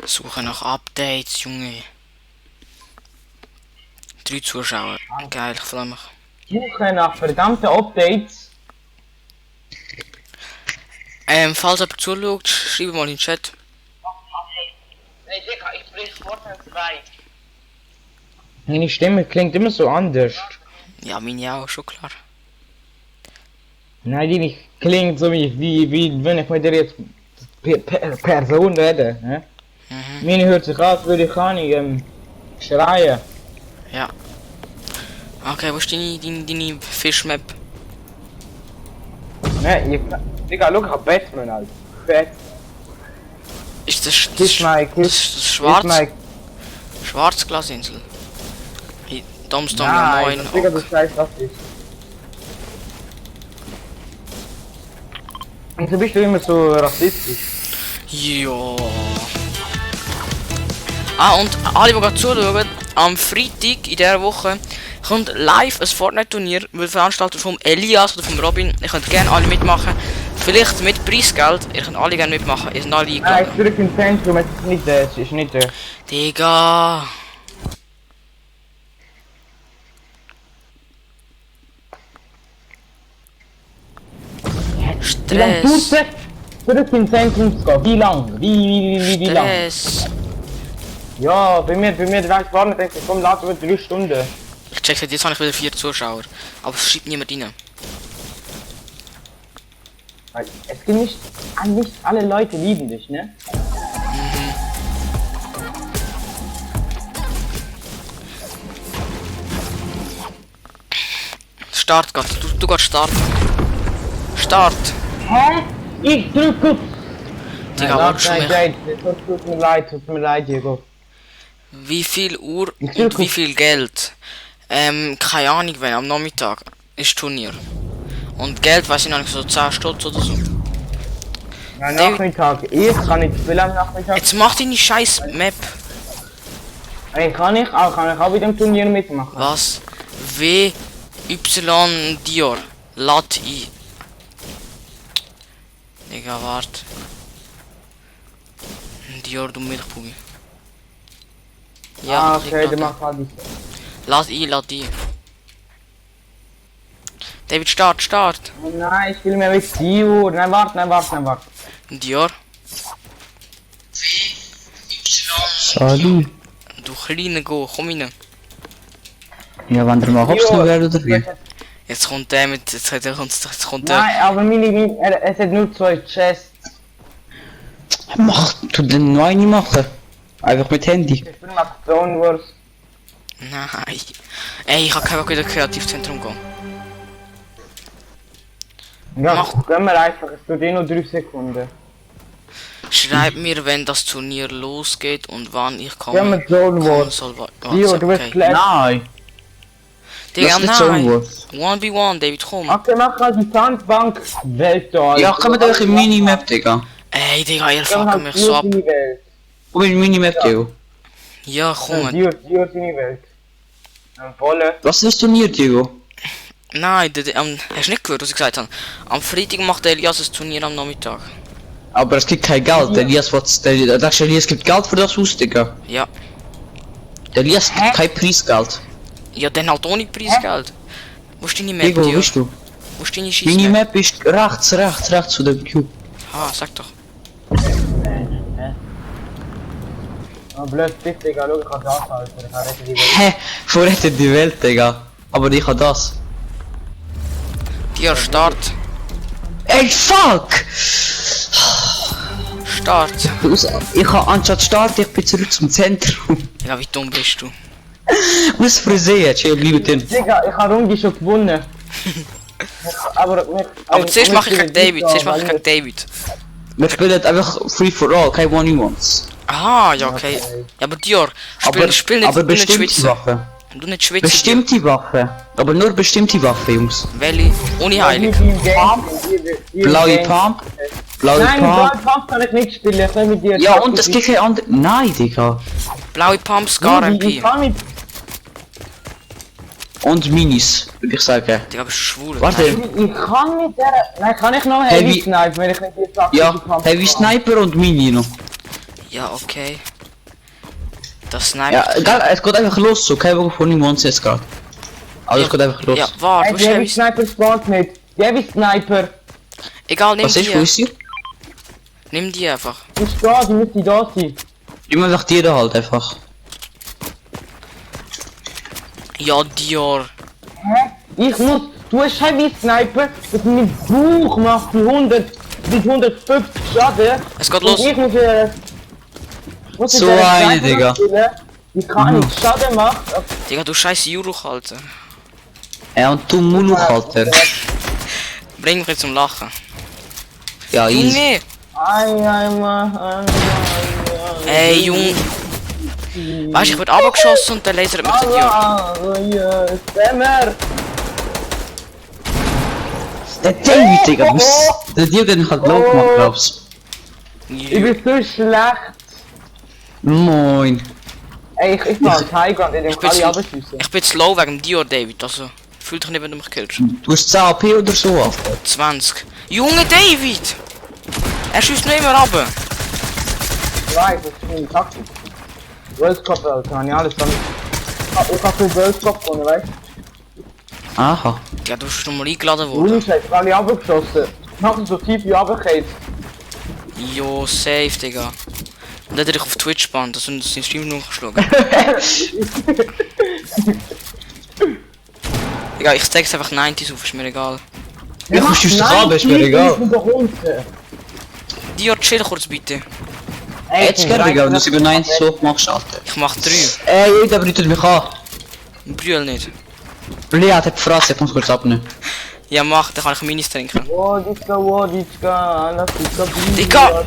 Suche nach Updates, Junge. 3 Zuschauer. Geil, ich freue mich. Suche nach verdammten Updates. Falls jemand zuschaut, schreibe mal in den Chat. Ey, Digga, ich brich Fortnite 2. Meine Stimme klingt immer so anders. Ja, meine auch, schon klar. Nein, die nicht klingt so wie wenn ich mit dir jetzt Person rede. Ne? Mhm. Meine hört sich an, als würde ich gar nicht schreien. Ja. Okay, wo ist deine Fischmap? Ne, Digga, schau, ich hab Batman, Alter. Batman. Ist das, Kiss my, das, kiss, das Schwarz? kiss my. Schwarzglasinsel. Hey, Domstom, Nein, moin. das Digga, du scheiß was ist. Wieso bist du immer so rassistisch? Ja. Ah, und alle, die gerade zuschauen, am Freitag in dieser Woche kommt live ein Fortnite-Turnier, weil Veranstalter vom Elias oder vom Robin. Ihr könnt gerne alle mitmachen. Vielleicht mit Preisgeld. Ihr könnt alle gerne mitmachen. Ihr seid alle Nein, eingeladen. ich zurück ins Zentrum, es ist nicht der, es ist nicht der. Digga. Wie lange tut Stress. es, zurück ins Zentrum zu gehen? Wie lang? Wie lang? Stress. Ja, bei mir direkt vorne denke ich, komm, laden wir 3 Stunden. Ich check, jetzt habe ich wieder 4 Zuschauer. Aber es schreibt niemand rein. Weil es gibt nicht alle Leute lieben dich, ne? Start, Gott. Du gehst starten. Start. Hä? Ich drücke! Digga, warte schon mich. Tut mir leid, Diego. Wie viel Uhr Ich und drück wie auf- viel Geld? Keine Ahnung, wenn am Nachmittag ist Turnier. Und Geld weiß ich noch nicht, so 10 Stutz oder so. Ja, Nachmittag. Ich kann nicht spielen am Nachmittag. Jetzt mach deine scheiß Map. Ey, kann ich auch bei dem Turnier mitmachen. Was? W Y Dior. Lat I. Digga, wart. Dior, du Milchpuggi. Ah, ich okay, lad der da. macht halt das. Lat I. David, start. Oh nein, ich will mehr mit Dio. Nein, warte. Dior. Salut. Du kleine Go, komm rein. Ja, wenn der mal Hopsner wäre oder wie? Jetzt kommt der mit. Jetzt kommt der. Nein, aber es hat nur 2 Chests. Mach, tu den neu nicht machen. Einfach mit Handy. Ich bin nach Stone Wars. Nein. Ey, ich hab keinen Bock in das Kreativzentrum gehen. Ja, Mach- gehen wir einfach. Es tut eh nur 3 Sekunden. Schreib mir, wenn das Turnier losgeht und wann ich Gehen wir komme. Stone Wars. Dio, du bist Okay. schlecht. Nein. Digga, Lass nicht so nein. was. 1v1, David, komm. Okay, mach halt die Sandbank Welt da. Ja, komm mit euch in Minimap, Digga. Ey, Digga, ihr Gehen fuckt halt mich so ab. Dio seine Welt. Komm in Minimap, Diego. Ja, komm. Dio seine Welt. Volle. Was ist das Turnier, Diego? Nein, hast du nicht gehört, was ich gesagt habe? Am Freitag macht der Elias ein Turnier am Nachmittag. Aber es gibt kein Geld. Der Elias, der Elias gibt Geld für das Haus, Digga. Ja. Der Elias gibt kein Preisgeld. Ja, dann halt ohne Preisgeld. Wo ist deine Map, Diego, wo Dio? bist du? Wo ist deine Scheissmap? Minimap ist rechts zu dem Cube. Ah, sag doch. Oh, blöd, Digga, schau, ich kann das halten. Ich kann retten die Welt. Hä? Vorrettet die Welt, Digga. Aber ich hab das. Dio, Start. Ey, fuck! Start. Ich hab anstatt Start, ich bin zurück zum Zentrum. Ja, wie dumm bist du? Muss Frisee, chill, bleib drin. Digga, ich habe Runde schon gewonnen. Aber zuerst mache ich gegen David. Wir spielen einfach free for all, kein One-on-Ones. Ah, ja, okay. Ja, aber Dior, spiel nicht, aber du nicht bestimmte schwitzen. Waffen. Du nicht schwitzen. Bestimmte Waffen. Aber nur bestimmte Waffen, Jungs. Welche? Ohne Heilig. Blaue Pump. Blaue Nein, blaue Pump. Pump kann ich nicht spielen, ich will mit dir. Ja, und es gibt kein andere. Nein, Digga. Blaue Pump, Scar Ich MP. kann nicht. Und Minis, würde ich sagen. Digga, bist du schwul? Warte. Ich kann mit der. Nein, kann ich noch Heavy- Heavy Snipe, wenn ich nicht die Sache Ja, Heavy Sniper und Mini noch. Ja, okay. Das Sniper. Ja, egal, es geht einfach los, so kein Bock von One jetzt gerade. Also es geht einfach los. Ja, warte, wo Die ist Heavy Heavy? Sniper spawnt nicht. Die Heavy Sniper. Egal, nimm Was ist, wo die. ist sie? Nimm die einfach. Ist da, die müsste da sein. Immer einfach die da halt einfach. Ja, Dior. Ich muss. Du hast Heavy Sniper, das mit Buch macht die 100 bis 150 Schaden. Es geht Und los. ich muss So der eine, Sniper Digga. spielen, die kann nicht Schaden macht. Digga, du scheiß Juruch, Alter. Ja, und du Muluch, Alter. Bring mich jetzt zum Lachen. Ja, easy. Junge! Ey, Junge. Weißt du, ich werd abgeschossen und der Laser hat mich zerstört. Spammer! Der David, Digga, der Diego hat halt low gemacht, glaubst Ich bin so schlecht. du. Moin. Ey, ich war auf Highground, in dem bin kann ich so- abschiessen. Ich bin zu low wegen Dior, David. Also, fühl dich nicht, wenn du mich killst. Du hast 10 AP oder so, Alter. 20. Junge David! Er schießt nur immer ab. Ich weiß, das ist meine Taktik. World Cup, Alter, kann ich alles damit. Ich hab für World Cup gewonnen, weißt du? Aha. Ja, du bist schon mal eingeladen worden. Ohne Scheiß, ich hab alle abgeschossen. Mach so tief wie runtergeht. Jo, safe, Digga. Und dann dich auf Twitch bannt, dass du den Stream noch schauen. Digga, ich zeig's einfach 90s auf, ist mir egal. Ich muss dich doch haben, ist mir egal. Dior, chill kurz bitte. Jetzt gerne, Digga, wenn du es über 90 so machst, Alter. Ich mach 3. Jeder brütet mich an. Brühl nicht. Lea hat gefragt, ich muss kurz abnehmen. Ja, mach, dann kann ich Minis trinken. Woditska, lass dich doch Digga!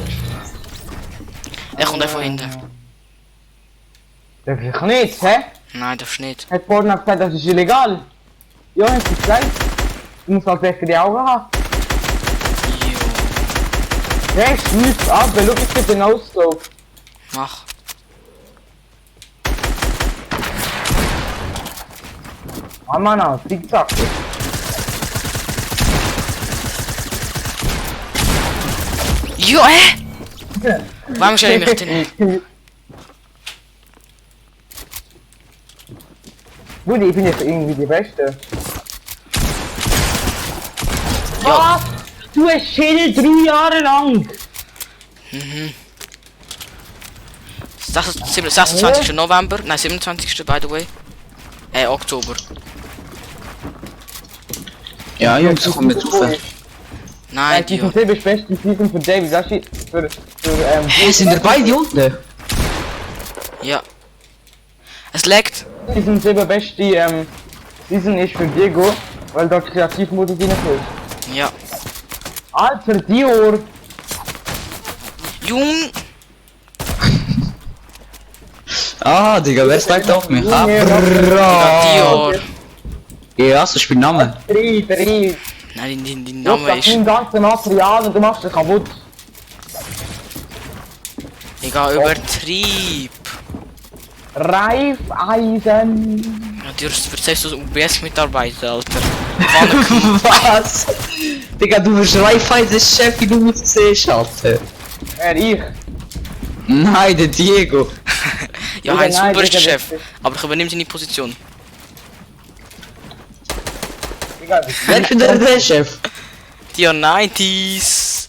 Er kommt einfach hinten. Darf ich nicht, hä? Nein, darfst nicht. Hat vorhin gesagt, das ist illegal. Ja, hast du gesagt? Du musst halt echt die Augen haben. Jo, Hä, schießt ab, schau jetzt den Ausdruck. mach. Ah, Mann, zickzack. Jo, Warum stell ich mich denn? Buddy, ich bin jetzt irgendwie die Beste. Ja. Was? Du hast Schild 3 Jahre lang! 26. November, nein 27. by the way. Oktober. Ja, Jungs, komm mit rauf. Nein, Season Dio. 7 ist beste Season für David, das ist für Sind ihr beide unten? Ja. Es laggt. Season 7 beste Season ist für Diego, weil dort Kreativmodus reinkommt. Ja. Alter, Dior! Jung. Ah, Digga, wer steigt auf mich? Ah, Digga, bra. Dior. Ja, so spielt Name. 3. Nein, die Ja, Name das ist. sind ganze Material und du machst es kaputt. Digga, übertrieb. Reifeisen! Ja, Dior, du erzählst du UBS-Mitarbeiter, Alter. Was? Digga, du wirst Raiffeisen Chef, wie du mich siehst, Alter. Wer ich? Nein, der Diego. Ja, Digga, Heinz nein, Huber ist der Digga, Chef. Aber ich übernehme seine Position. Digga, Wer ist denn der Chef? Dior 90s.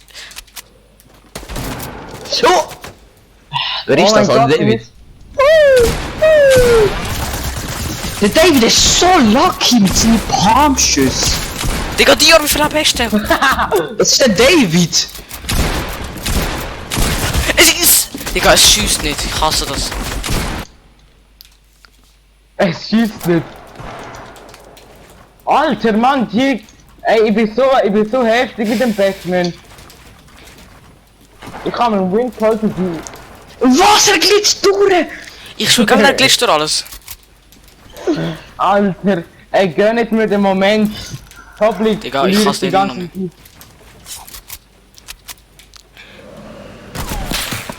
So! Wer ist Oh das, mein Alter? Gott, David? Der David ist so lucky mit seinen Palmschüssen. Digga, Dior, wie viel hast du? Das ist der David. Es ist. Digga, es schießt nicht. Ich hasse das. Es schießt nicht. Alter Mann, die. Ey, ich bin so heftig mit dem Batman. Ich kann mir einen Win halten, die. Was? Er glitscht durch! Ich schwör, der glitscht durch alles. Alter, ey, gönnt mir den Moment. Hoffentlich. Digga, ich hasse den noch nicht.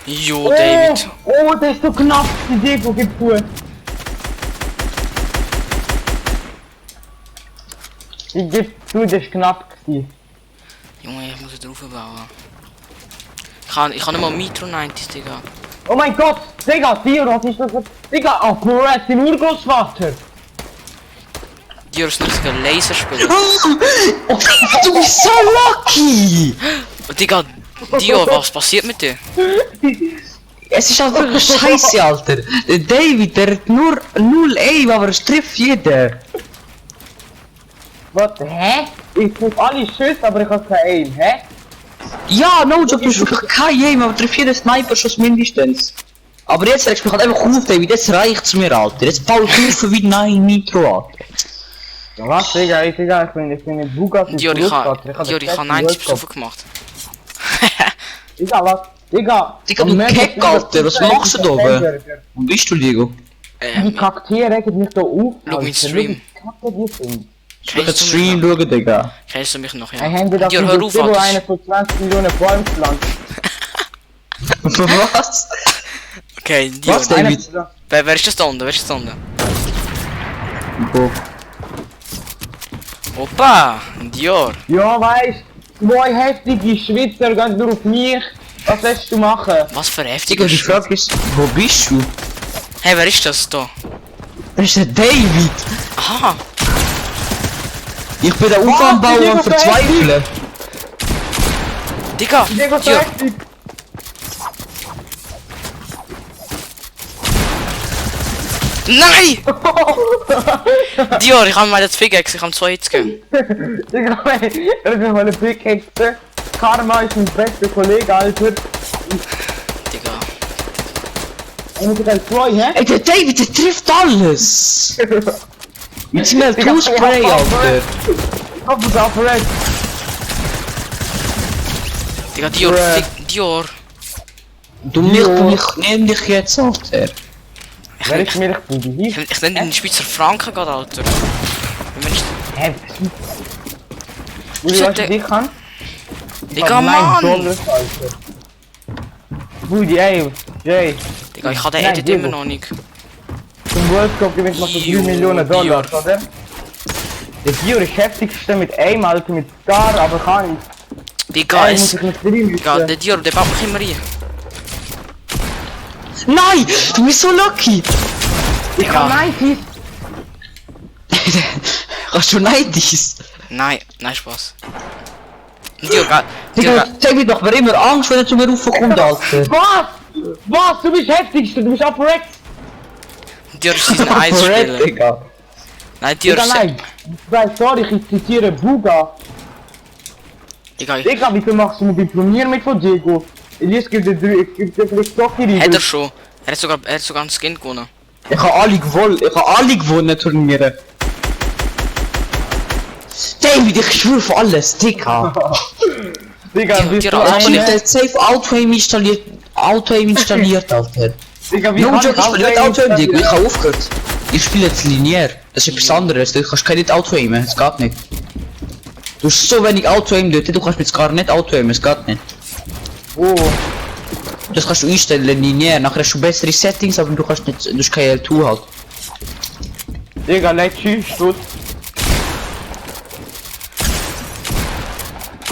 Jo, David. Oh, der ist so knapp, die Diego gibt zu. Ich geb zu, der ist knapp gewesen. Junge, ich muss drauf bauen. Ich kann nicht mal Metro 90s, Digga. Oh mein Gott, Digga, Dio, was ist das? Digga, oh, Brett, dein Urgroßvater. Dior ist ein richtiger Laserspieler. Oh, du bist so lucky! Digga, Dio, was passiert mit dir? Es ist halt wirklich scheiße, Alter. Der David, der hat nur 0 Aim, aber es trifft jeden. Was, hä? Ich treffe alle Schüsse, aber ich hab kein Aim, hä? Ja, no joke, du hast wirklich kein Aim, aber trifft jeden Sniper-Schuss mindestens. Aber jetzt regst du mich halt einfach auf, David, jetzt reicht's mir, Alter. Jetzt baut du wie nein Nitro an. Ja, was, Digga, ich bin mit Bugatti. Dior, ich hab 90 Besuche gemacht. Digga, was? Digga, Digga, du Keck, Alter, was machst du da oben? Wo bist du, Diego? Die Kakteen regen mich da auf. Schau meinen Stream. Kacke, die sind. Ich will den Stream schauen, Digga. Kennst du mich noch, ja? Hey, haben wir das Dior, hör auf, Video Alter. eine von 20 Millionen Bäumen gepflanzt? Was? Okay, Dior. Was, David? Wer ist das da unten? Wer ist das da unten? Wo? Opa, Dior. Ja, weißt, zwei heftige Schweizer gehen nur auf mich. Was willst du machen? Was für Digga, heftiger die Frage ist, wo bist du? Hey, wer ist das da? Das ist der David! Aha. Ich bin der Aufbauer und verzweifle! Digga! Diego ist Dior! richtig. Nein! Dior, ich hab mal das Pickaxe, ich hab 2 Hits gegeben. Digga, ey, das ist mal eine Pickaxe. Karma ist mein bester Kollege, Alter. Digga. Und ich hab 2, hä? Ey, der David, der trifft alles! Mit seinem Digga, Two-Spray, ich hab Alter! Ich hab das auch verreckt. Digga, Dior, Bruh. Dior. Du nimm dich jetzt, Alter! Wer ist Milchbubi? Ich nenn den Schweizer Franken gerade, Alter. Wenn man nicht... Hä? Budi, was ich dich kann? Digga, Mann! Alter. Budi, ey, Jay. Digga, ich hab den Nein, Edit Diego. immer noch nicht. Zum World Cup gewinnt noch so 3 Dior, Millionen Dollar, Dior. oder? Der Dior ist heftigste mit aim, Alter, mit Scar, aber kann ich. Digga, Ey, muss es... ich mit drin Digga, der Dior, der baut mich immer rein. Nein! Du bist so lucky! Ich kann 90. Kannst du 90s? Nein, nein, Spaß. Dior, Dior, Digga, David macht mir immer Angst, wenn er zu mir raufkommt, Alter! Was? Was? Du bist heftigste, du bist upperect. Dior ist Season 1 Spieler. Digga! Nein, Dior Digga, ist... nein. Nein, sorry, ich zitiere Buga. Digga, ich... Digga, wie viel machst du mit dem Turnier mit von Diego? Elias gibt dir 3, ich geb dir vielleicht doch die Hat er schon. Er hat sogar einen Skin gewonnen. Ich hab alle gewonnen, Turniere! David, ich schwör für alles, Digga! Digga, bist Dior, du aber Ich nicht- hab eine... den Safe Auto-Aim installiert, Alter! Digga, wie No kann joke, ich spiele nicht Auto-Aim Auto-Aim, Digga, ich installieren? hab aufgehört! Ich spiele jetzt linear, das ist etwas anderes, du kannst nicht Auto-Aimen, es geht nicht. Du hast so wenig Auto-Aim dort, du kannst jetzt gar nicht Auto-Aimen, es geht nicht. Oh, Das kannst du einstellen, linear, nachher hast du bessere Settings, aber du kannst nicht, du hast kein L2 halt. Digga, leck Schutz.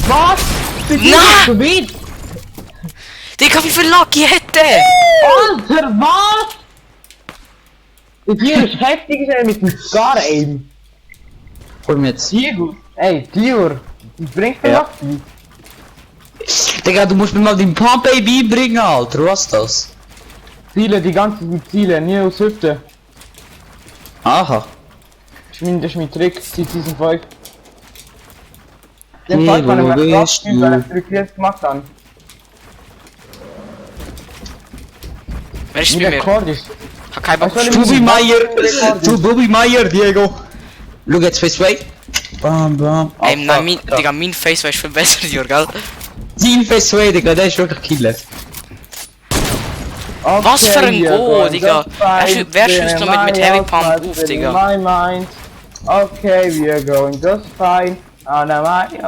Was? Nein! Du weit? Digga, wie viel Lucky hat der? Alter, was? Der Dior ist heftig mit dem Scar-Aim. Hol mir jetzt. Diego. Ey, Dior. Du bringst mir Ja. was? Digga, du musst mir mal den Pump Baby bringen, Alter, was ist das? Ziele, die ganzen Ziele, nie aus Hüfte. Aha. Das ist mein Trick, seit Season 5. Den Nee, Fall kann ich wo mir bist krass, weil du? ich Trick gemacht habe. Wer ist Wie bei der mir? Rekord ist. Ich hab keinen Bock Was auf soll Spiel. ich- Bobby Meyer, Diego. Schau jetzt Face Way. Bam, bam. Nein, Digga, mein Face war viel besser, Dior, gell? Dein Face Way, Digga, der ist wirklich Killer. Okay, Was für ein Diego, Go, Digga. just Wer fine, schießt noch mit my Heavy Pump outside, auf, Digga? My mind. Okay, we are going just fine. Ah, nein,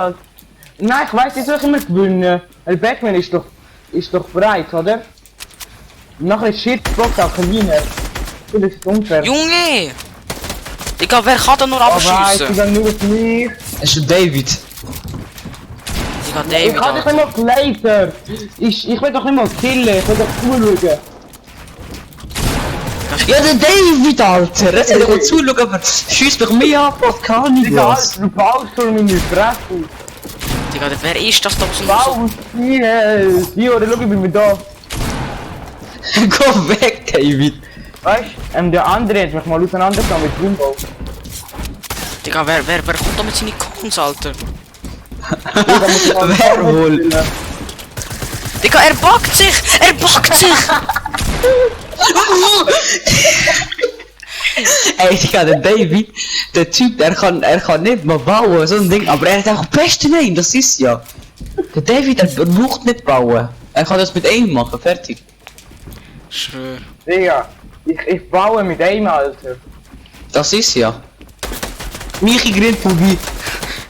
nein, ich weiß, jetzt soll ich immer gewinnen. Der Batman ist doch bereit, oder? Nachher ist Shitbox auch gewinnen. Das ist unfair. Junge! Digga, wer kann da nur Aber ich abschiessen? dann nur auf mich. Es ist David. Digga, Ich David, kann dich Alter. nicht mal Laser. Ich will doch nicht mal killen, ich will doch zuschauen. Ja, der David, Alter. Jetzt kann ich mal zuschauen, aber schießt mich mehr ab, was kann ich Digga, was? Alter, du baust schon meine Fresse. Digga, wer ist das da so? Baust hier. Hier, oder schau, ich bin da. Komm weg, David. Weißt du, der andere hat mich mal auseinandergenommen mit Jumbo. Digga, wer kommt da mit seinen Cons, Alter? Wer wohl? Digga, er backt sich! Er backt sich! Ey, Digga, der David, der Typ, er kann nicht mal bauen, so ein Ding, aber er hat auch beste Name, das ist ja. Der David, er braucht nicht bauen. Er kann das mit einem machen, fertig. Schwör. Digga, ich baue mit einem, Alter. Das ist ja. Michi grinnt vorbei.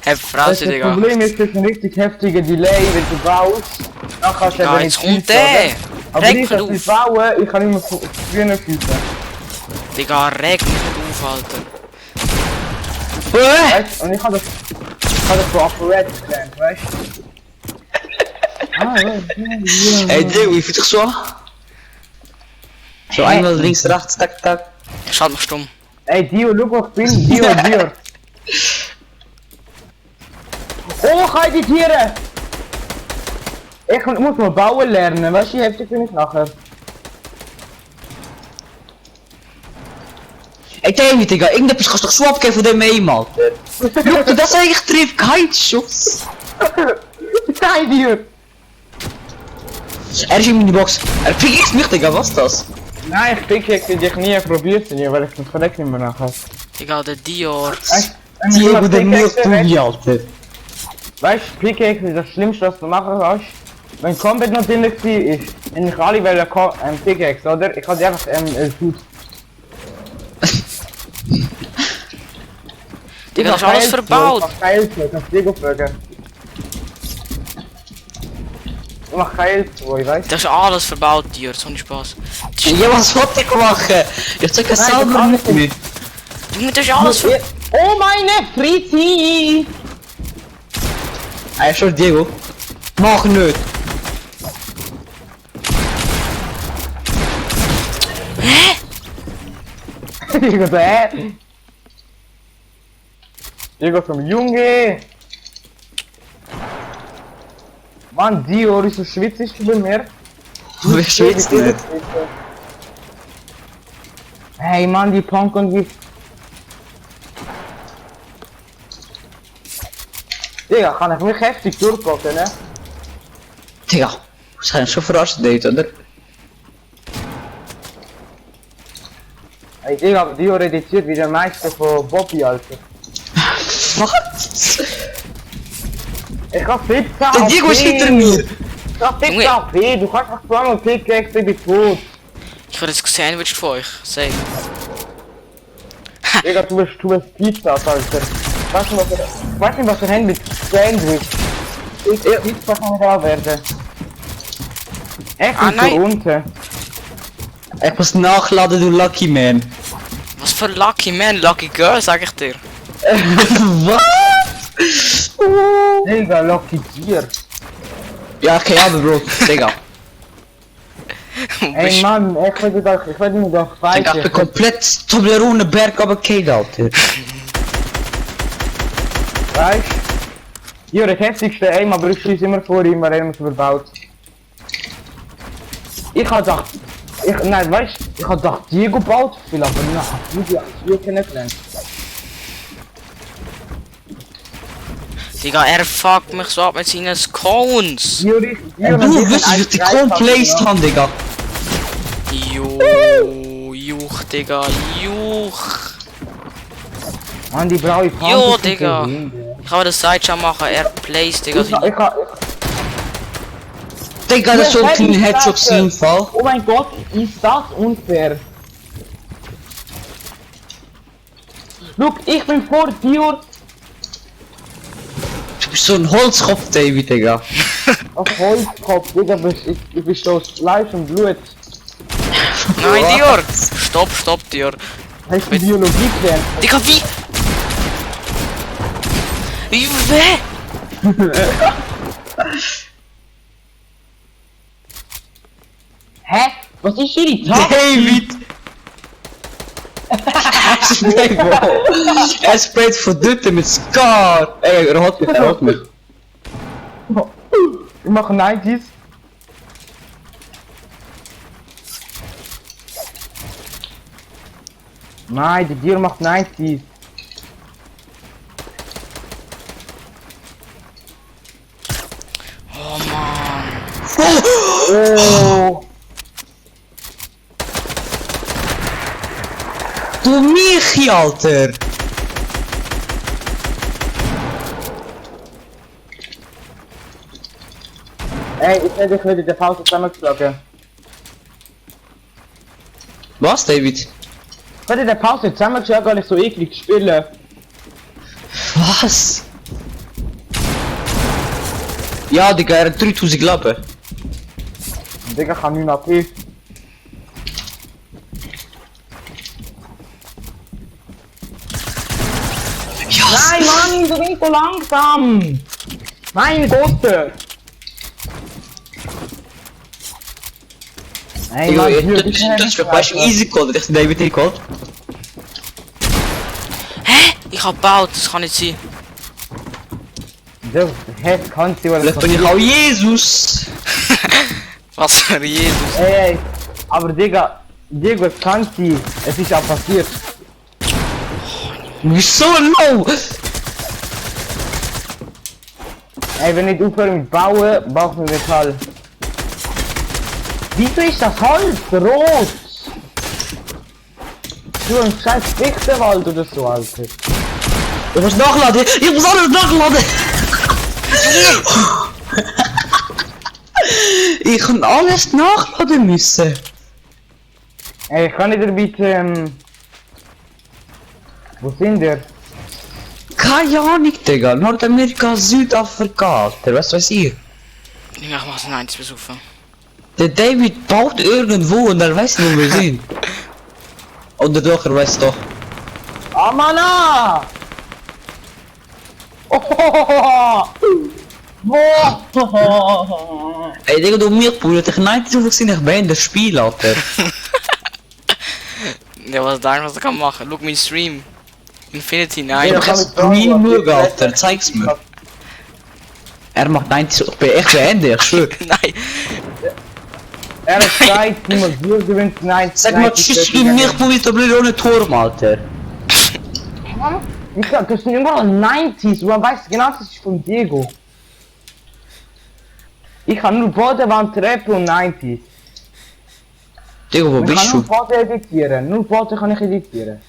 Hey, Fresse, Das Digga. Problem ist, das ist ein richtig heftiger Delay, wenn du baust. Dann kannst du Ja, eben jetzt nicht kommt schiessen, der! oder? Aber Reg ich, mich dass ich auf! baue, ich kann immer früher schiessen. Digga, reg mich nicht auf, Alter. Weißt du? Und ich habe das von Operator gelernt, weißt du? Ah, ja. Ey, Digga, wie fühlt sich so an? So einmal links, rechts, tak, tak. Schalt mich stumm. Ey, Dio, schau, wo ich bin. Dio. Oh, ich kann editieren! Ich muss mal bauen lernen, weißt du, wie heftig bin ich nachher? Ey David, Digga, irgendetwas kannst du doch so abgeben von dem Aim, Alter. Juckt dir das eigentlich trifft? Kein Schuss. Nein, dir! Er ist in meine Box. Er pickt mich, Digga, was ist das? Nein, ich pickaxe dich nie, probier's nie, weil ich das verreckt nicht mehr nachher. Digga, der Dior. Diego, der Milch, Alter. Weißt du, Pickaxe ist das Schlimmste, was du machen kannst. Wenn Combat noch drin war, wenn ich alle wollen Pickaxe, oder? Ich hatte einfach Food. Digga, das ist alles verbaut. Ich mach Keils, ich kann Diego fragen. Ich mach Keils, wo ich weiß. Das ist alles verbaut, Dior, so ein Spaß. Ja, was wollte ich machen? Ich zeig es Nein, selber das kann nicht ich mehr. Junge, das ist alles verbaut. Oh meine Friti! Ey, schon Diego. Mach nicht. Diego, Diego vom Junge! Mann, Dior ist so schwitzig bei mir. Wie schwitzt nicht? Hey Mann, die Punk und die... Digga, kann ich mich heftig durchpacken, ne? Digga, we zijn zo verrast, David, oder? Hey Digga, Dior reduziert wie der Meister von Bobby, Alter. Was? Ich hab 17 Der Diego ist hinter mir. Ich hab 17 AP, du kannst noch zweimal Pickaxe, ich bin tot. Ich werde jetzt gesandwiched von euch. Safe. Digga, du bist Pizza, Alter. Weißt du, was er hat mit Sandwich? Pizza kann da werden. Echt Ah, nicht nein. so unten. Ich muss nachladen, du Lucky Man. Was für Lucky Man, Lucky Girl, sag ich dir. Was? Digga, Lucky Tier. Ja, okay, aber Bro, Digga. Ey Mann, ich will mir doch Digga, ich bin fighten. komplett Toblerone Berg runtergefallen, Alter. Weißt du? Hier, das heftigste Aim, aber ich schieße immer vor ihm, weil er mich verbaut. Ich hab gedacht, nein, weißt du, ich hab gedacht, Diego baut viel, aber nein, Diego kennengelernt. Digga, er fuckt mich so ab mit seinen Scones. Du Du wirst dich die complaced haben, Digga. Juch, Digga, juch. Mann, die blaue Pfanne. Jo, Digga. Ich kann das Sideshot machen, er plays, Digga. Digga, das ist so ein kleiner Headshot sein Fall. Oh mein Gott, ist das unfair. Look, ich bin vor dir. Du bist so ein Holzkopf, David, Digga. Auf Holzkopf, Digga, ich bin so Fleisch und Blut. Nein, Dior. Stopp, Dior. Hast du Biologie gelernt? Digga, wie? Wie, Hä? Was ist hier die Tafel? David! Nee, Bro. Er sprayt von Dutte mit Scar. Ey, er hat mich. Wir machen 90s. Nein, die Dier macht 90s. oh Mann. Oh. Du Michi, Alter! Ey, ich hätte dich wieder der Pause zusammengeschlagen. Was, David? Ich hätte der Pause zusammengeschlagen, weil ich so eklig spiele. Was? Ja, Digga, er hat 3000 Lappen. Digga, ich hab 9 AP. Nein, Mann, du bist so langsam! Mein Gott! Hey, Digga, Mann, das ist doch weißt du easy code, das ist David recalled. Hä? Ich hab gebaut, das kann nicht sein. Das kannst du, weil Vielleicht bin ich auch Jesus! Was für Jesus. Ey, aber Digga, Diego, es kann sie. Es ist ja passiert. Wieso low? Ey, wenn ich aufhöre mit Bauen, braucht man Metall. Wieso ist das Holz rot? Du ein scheiß Fichtenwald oder so, Alter. Ich muss nachladen! Ich muss alles nachladen! Ich kann alles nachladen müssen. Ey, kann ich dir bitte, wo sind wir? Keine Ahnung, Digga. Nordamerika, Südafrika, Alter. Was weiß ich? Ich mach so ein 90 besuchen. Der David baut irgendwo und er weiß nicht, wo wir sind. Oder doch, er weiß doch. Amana! Oh! Oh! Ey, Digga, du Milchbude, ich nein, du sind ich bin in das Spiel, Alter. Ja, was da was er kann machen? Look mein Stream. Infinity, nein. Ja, Ich kann Stream schauen, Alter, zeig's mir. Er macht 90, ich bin echt Ende, ich schwör. Nein. Er hat Zeit, du musst du gewinnst, nein. Sag mal, tschüss, ich bin Milchbude, da bleibt ohne Turm, Alter. Ich sag, das sind immer noch 90s, man weiß genau, das ist von Diego. Ich kann nur Bodenwand, Treppe und 90s. Digga, wo Ich bist kann nur du? Boden editieren, nur Boden kann ich editieren.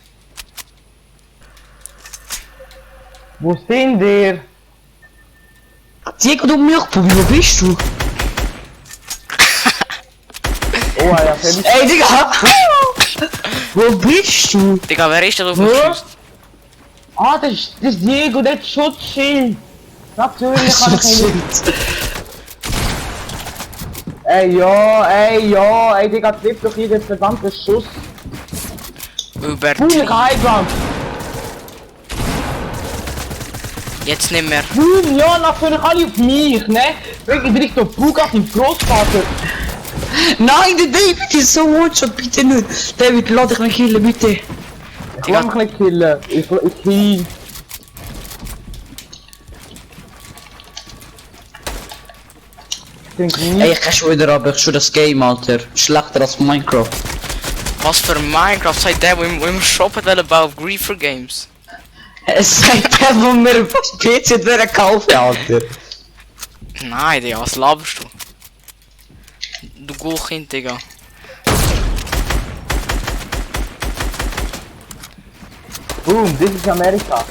Wo sind wir? Digga, du Milchbude, wo bist du? Oh, ja, fertig. Ey, Digga! Wo bist du? Digga, wer ist da auf Hä? dem Schuss? Ah, das ist Diego, der hat Schutzschild. Natürlich kann ich nicht. Ey, Digga, trifft doch hier den verdammten Schuss. Über Boom, ich hab Heilplan. Jetzt nicht mehr. Boom, ja, natürlich alle auf mich, ne? Wegen Richtung Bugat im Großvater. Nein, der David ist so one-shot, bitte nicht. David, lass dich nicht killen, bitte. Ich will mich nicht killen. Ich kill. Ich denke Ey, nicht. ich kann schon wieder ab, ich schwör das Game, Alter. Schlechter als Minecraft. Was für Minecraft seid der, wo im Shop hat bauen auf Griefer Games? Es sagt der, wo mir fast PC wieder kaufen, Alter. Nein, Digga, was laberst du? Du Gurkind, Digga. Boom, das ist Amerika.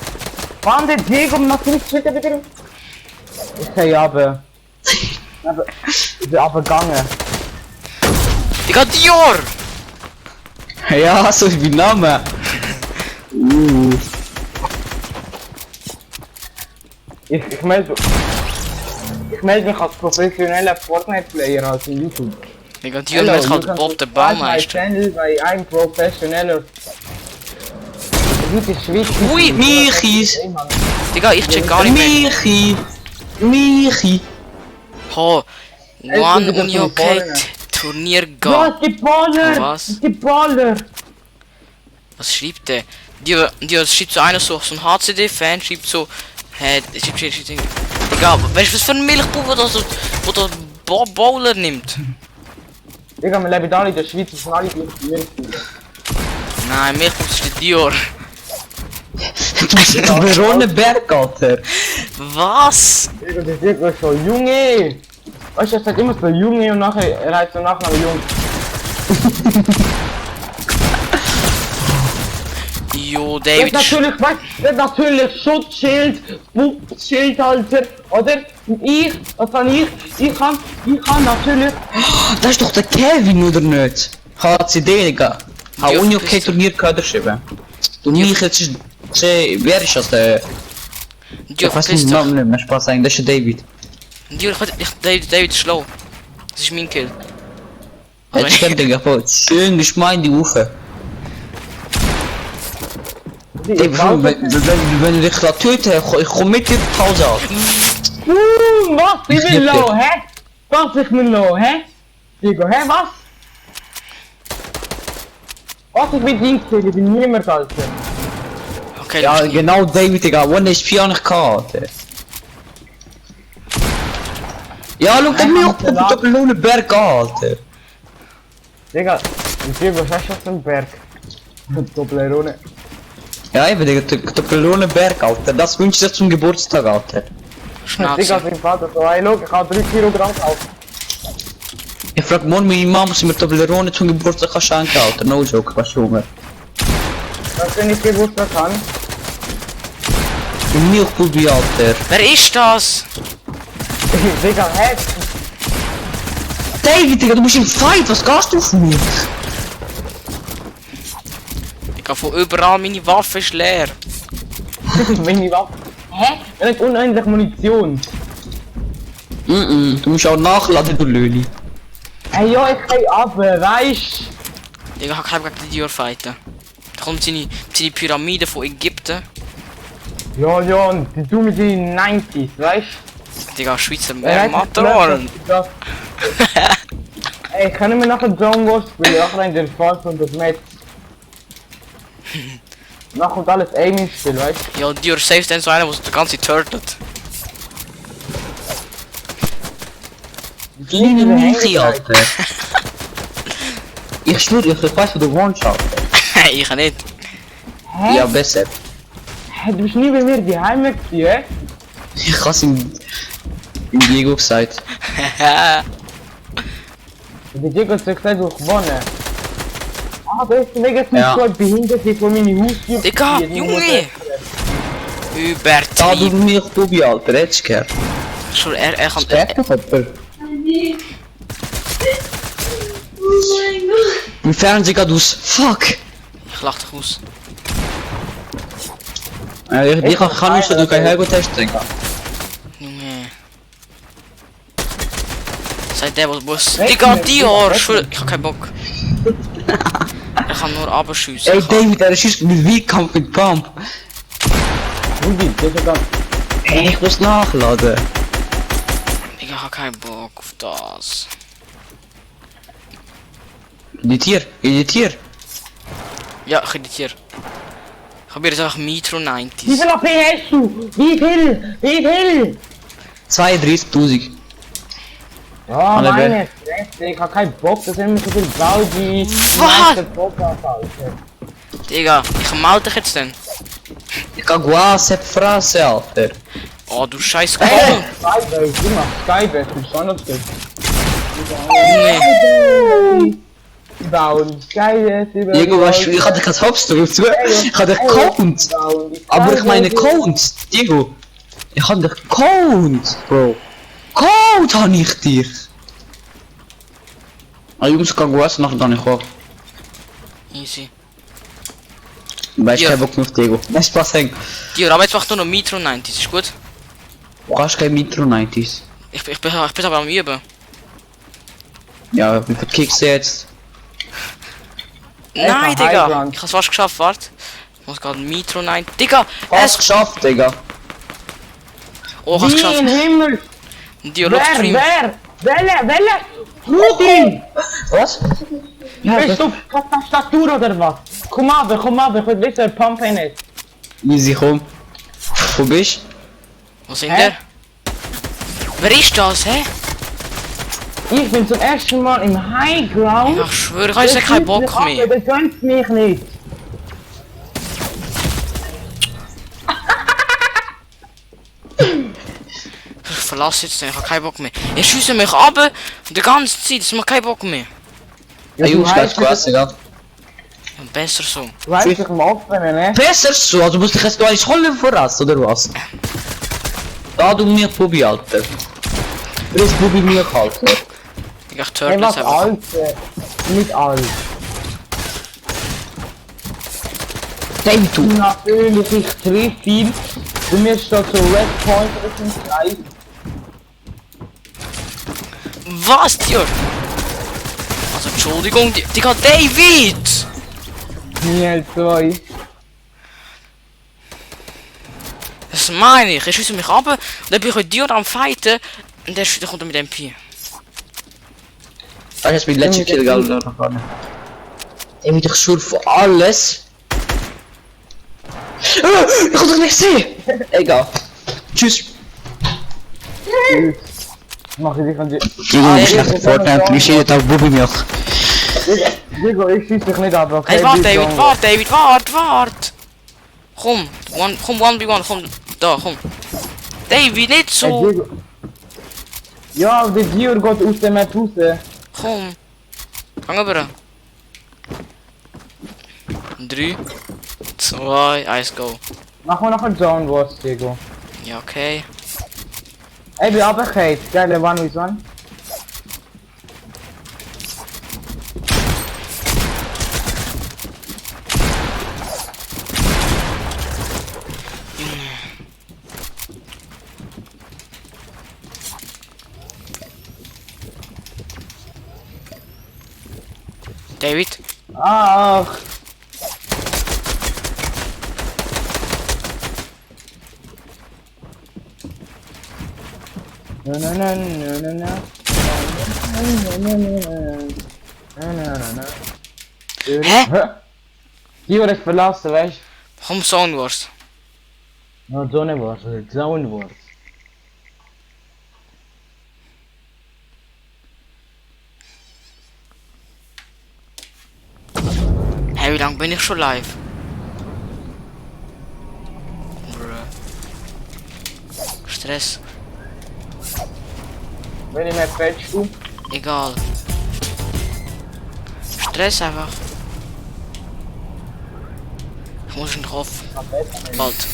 Mann, der Diego macht nicht wieder. Ich sei aber. Ich bin aber gegangen. Digga, Dior! Ja, so ist mein Name. Ich melde mich als professioneller Fortnite-Player als in YouTube. Digga, Dior ist halt Bob der Baumeister. Channel, weil ein professioneller. Gute Schweiz. Ui, Michis. Digga, ich check gar nicht mehr. Michi. Ho, Es One gibt wieder on your von vorne. Kate. Turnier Ja, go. es gibt Baller! Was? Es gibt Baller! Was schreibt der? Dior schreibt so einer so ein HCD-Fan, schreibt so. Hä, schreibt. Digga, weißt du was für ein Milchbub, wo der Bowler nimmt? Digga, wir leben alle in der Schweiz, das sind alle die Milchbub. Nein, Milchbub ist der Dior. Du bist der Veronenberg, Alter. Was? Digga, der Digga ist so Junge! Weißt du, er sagt immer so Junge und nachher, er heißt so Nachname Jung. Jo, Das David. natürlich, weißt du, das natürlich Schutzschild, Schild, Alter, oder? Und ich, was kann ich? Ich kann natürlich... Das ist doch der Kevin, oder nicht? HCD, Digga. Ja, Uni bist okay du. Turnier können schreiben. Du mich jetzt ist... Wer ist das, der... Dior, Ich weiß nicht verpiss den dich. Namen nicht mehr, Spaß sagen, das ist der David. Dior, David ist schlau. Das ist mein Kill. Aber Jetzt stimmt, Digga, voll. Schön geschmein die Ufe. Ey, wenn du dich da töten, ich komm mit dir die Pause ab. Was? Ich will low, hä? Was? Ich will low, hä? Digga, hä? Was? Was? Ich will Dings sehen, ich bin niemand, Alter. okay, Ja, du bist genau, David, Digga, 1 HP habe ich gehabt, Alter. Ja, schau, der mir auf den Doppellohnenberg an, Alter. Digga, wie viel was hast du auf dem Berg? Toblerone. Ja, eben, der Doppellohnenberg, Alter. Das wünscht sich zum Geburtstag, Alter. Digga, Schnauze. sein Vater so, hey, schau, ich habe 3 Kilogramm gekauft. Ich frag morgen meine Mama, sie mir Toblerone zum Geburtstag kann schenken, Alter. No joke, was Junge. Was wenn ich Geburtstag kann? Ein Milchbubi, Alter. Wer ist das? Digga, hä? David, Digga, du bist im Fight, was gehst du auf mich? Ich kann von überall, meine Waffe ist leer. Meine Waffe. Hä? Er hat unendlich Munition. Du musst auch nachladen, du Löli. Ey, ja, ich kann ab, weißt Ich kann keinen gegen die Dior fighten. Da kommt seine Pyramide von Ägypten. Ja, ja, und du mit den 90s, weißt Digga, Schweizer Er hat Matterhorn. das- Ey, können wir nachher Drone Wars spielen? Nachher in den Fall von das Match. Nachher kommt alles Aiming Spiel, weißt Ja, Dior safe dann so einer, der die ganze Zeit turtelt. Kleine Michi, Alter. Ich schwör, ich weiß, wo du wohnst, Alter. Ich kann nicht. Hä? Ja, besser. Hä, du bist nie bei mir daheim gewesen, hä? Ich hab's im Diego gesagt. Der Diego hat gesagt, du hast gewonnen. Ah, da ist mega viel Ja. so ein Behinderte von meinen Haustür. Digga, Die Junge! muss- Da du Übertrieben. Milchbubi, Alter, hättest du gehört. Schon, er kann... Merkt doch jemand? Mein Fernseher geht aus. Fuck! Ich lach dich aus. Ich kann nicht so, du kannst Helgo testen. Junge. Seid der, wo es... Digga, Dior! Schwör, ich hab keinen Bock. Ich kann nur abschiessen. Ey David, er schießt mit Weitkampf mit Pump. Rudi, das ist dann. Ey, ich muss nachladen. Ich hab keinen Bock auf das. Editier. Ja, ich editiere. Ich probiere jetzt einfach Metro Wie 90s. viel AP hast du? Wie viel? Wie viel? 32.000. Ja, Alle meine Fresse, ich hab keinen Bock, dass immer so viel Gaudi. Was? Digga, ich melde dich jetzt dann. Ich kann WhatsApp Fresse, Alter. Oh, du scheiß Hey, Kohl. Skybase, du machst Skybase, du Standardstück. Junge. Bauen, Skybase, über. Diego, weißt du, ich hatte kein Hops drauf zu. Ich hatte Count. Aber ich meine Count, Diego. Ich hatte Count, Bro. Count habe ich dich. Ah, Jungs, ich kann WhatsApp nachher dann nicht hoch. Easy. Weißt du, Ja. kein Bock mehr auf Diego. Nein, Spaß hängen. Dior, aber jetzt mach nur noch Metro 90s, ist gut? Du kannst kein Metro 90s. Ich bin aber am Üben. Ja, wie verkickst du jetzt? Nein, Einfach Digga. Highground. Ich hab's fast geschafft, warte. Ich muss gerade Metro 90. Digga, Hast geschafft, Digga. Oh, ich hab's Wie geschafft. im Himmel! Dialogstream. Wer? Welle! Putin! Was? Ja, Bist du auf der Tastatur oder was? Komm ab, ich will wissen, wer Pump ist. easy, komm. Wo bist Wo sind Hä? der? Wer ist das, hä? Ich bin zum ersten Mal im High Ground. Ich schwöre, ich hab jetzt keinen Bock mehr. Der gönnt mich nicht. Ich verlasse jetzt den, ich hab keinen Bock mehr. Ihr schiessen mich ab und die ganze Zeit, das macht keinen Bock mehr. du? Ey, Jungs, ganz gut, Digga. Ja, besser so. Du weißt, ich mal aufnehmen, ne? Besser so, also musst du dich jetzt alles holen voraus, oder was? Da du mir Bubi, Alter. Du bist Bubi mir Alter. Ich Hey, turtle was jetzt einfach. alt? Nicht alt. David, du. Natürlich, ich treffe ihn. Bei mir steht so Red Point auf dem Kreis. Was, Dior? Also, Entschuldigung, Digga, David! Niel 2. Das meine ich, er schießt mich ab und dann bin ich mit Dior am Fighten und der kommt dann mit MP. Das ist mein letzter Kill, gell? David, ich schwör für alles. Ich kann doch nicht sehen! Egal. Tschüss. Mach ich dich an die... Diego, ich schlecht Fortnite, ich stehe auf Bubi mich. Diego, ich schieß dich nicht ab, okay? Hey, warte, Bist David, du- warte, David, warte! Komm, komm, 1v1, komm, da, komm. David, nicht Hey, so! Diego. Ja, der Dior geht aus dem Map raus. Komm. Gang rüber. 3, 2, 1, go. Mach mal nachher Zone Wars, Diego. Ja, okay. Ey, bin runtergefallen. Geile One with One. David? Ach. Na na na na na na. Hä? Die wordt verlassen, weißt du? Komm, Zone Wars. No, Zone Wars, Zone Wars. Hey, wie lang bin ich schon live? Bruh. Stress. Wenn ich mehr fetchst du? Egal. Stress einfach. Ich muss ihn drauf. Bald.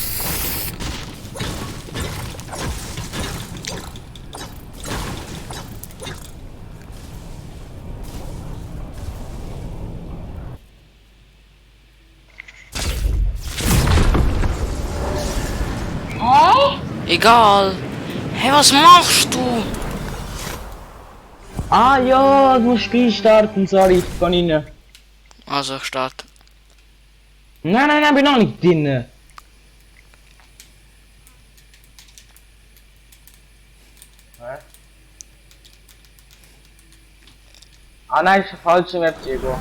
Egal. Hey, was machst du? Ah ja, du musst Spiel starten, sorry, ich kann rein. Also, ich starte. Nein, bin noch nicht drin. Ah nein, ist eine falsche Map, Diego.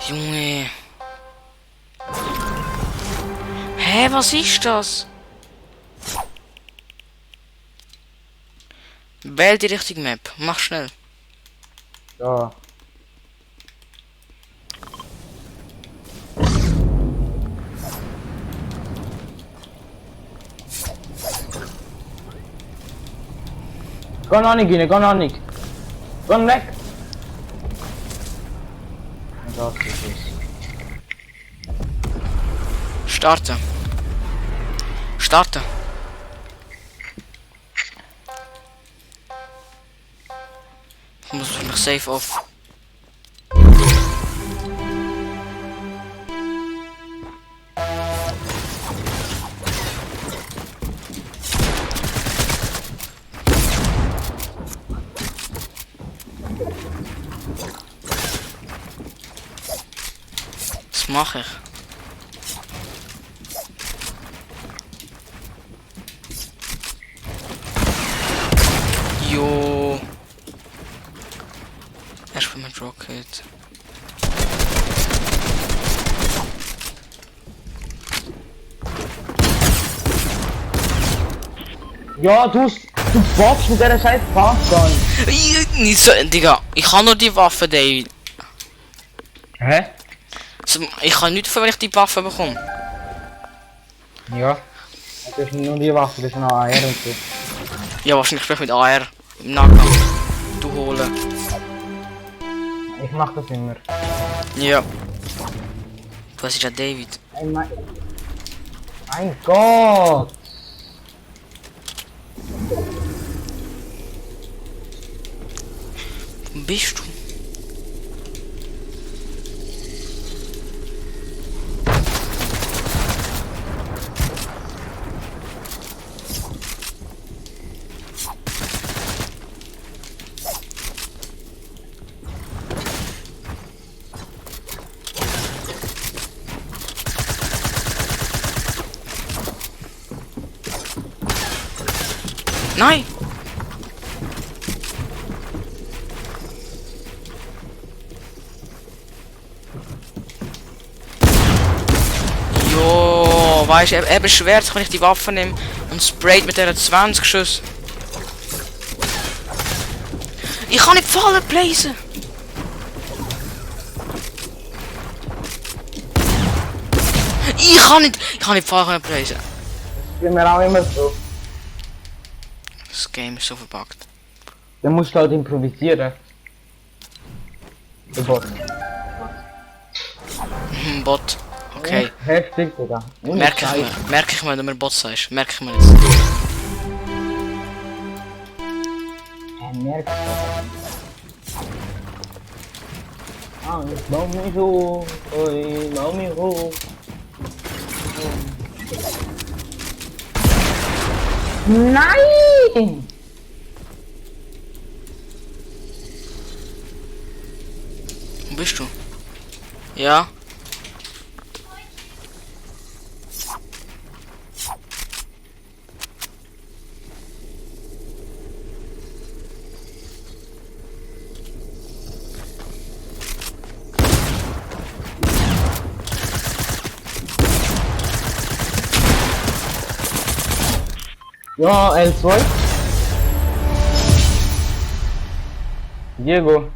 Junge. Hä, was ist das? Wähl die richtige Map. Mach schnell. Ja. Geh noch nicht rein, geh noch nicht. Geh weg. Das ist es. Starten. Starten. Ich muss noch safe auf. Was mache ich? Jo. Erst mit Rocket. Ja, du boxst mit dieser scheiß Pumpgun. Nicht so, Digga. Ich habe nur die Waffe, David. Hä? Ich kann nicht, wenn ich die Waffe bekomme. Ja. Das ist nur die Waffe, das ist noch AR und so. Ja, wahrscheinlich spreche ich mit AR. Im Nahkampf. Du holen. Ich mach das immer. Ja. Was ist ja David? Ey, mein Gott! Wo bist du? Nein! Jo, weißt du, er beschwert sich, wenn ich die Waffe nehme und sprayt mit der 20 Schuss. Ich kann nicht Fallen blazen. Ich kann nicht Fallen blazen. Das ist mir auch immer so. Das Game ist so verpackt. Dann musst du halt improvisieren. Der Bot. Bot. Okay. Heftig, Digga. Merke ich mir, wenn du mir Bot sagst. Merke ich mir jetzt. Merkt. Ah, ich bau mich hoch. Oi, bau mich hoch. Nein! Wo bist du? Ja. Ja, L2. Diego.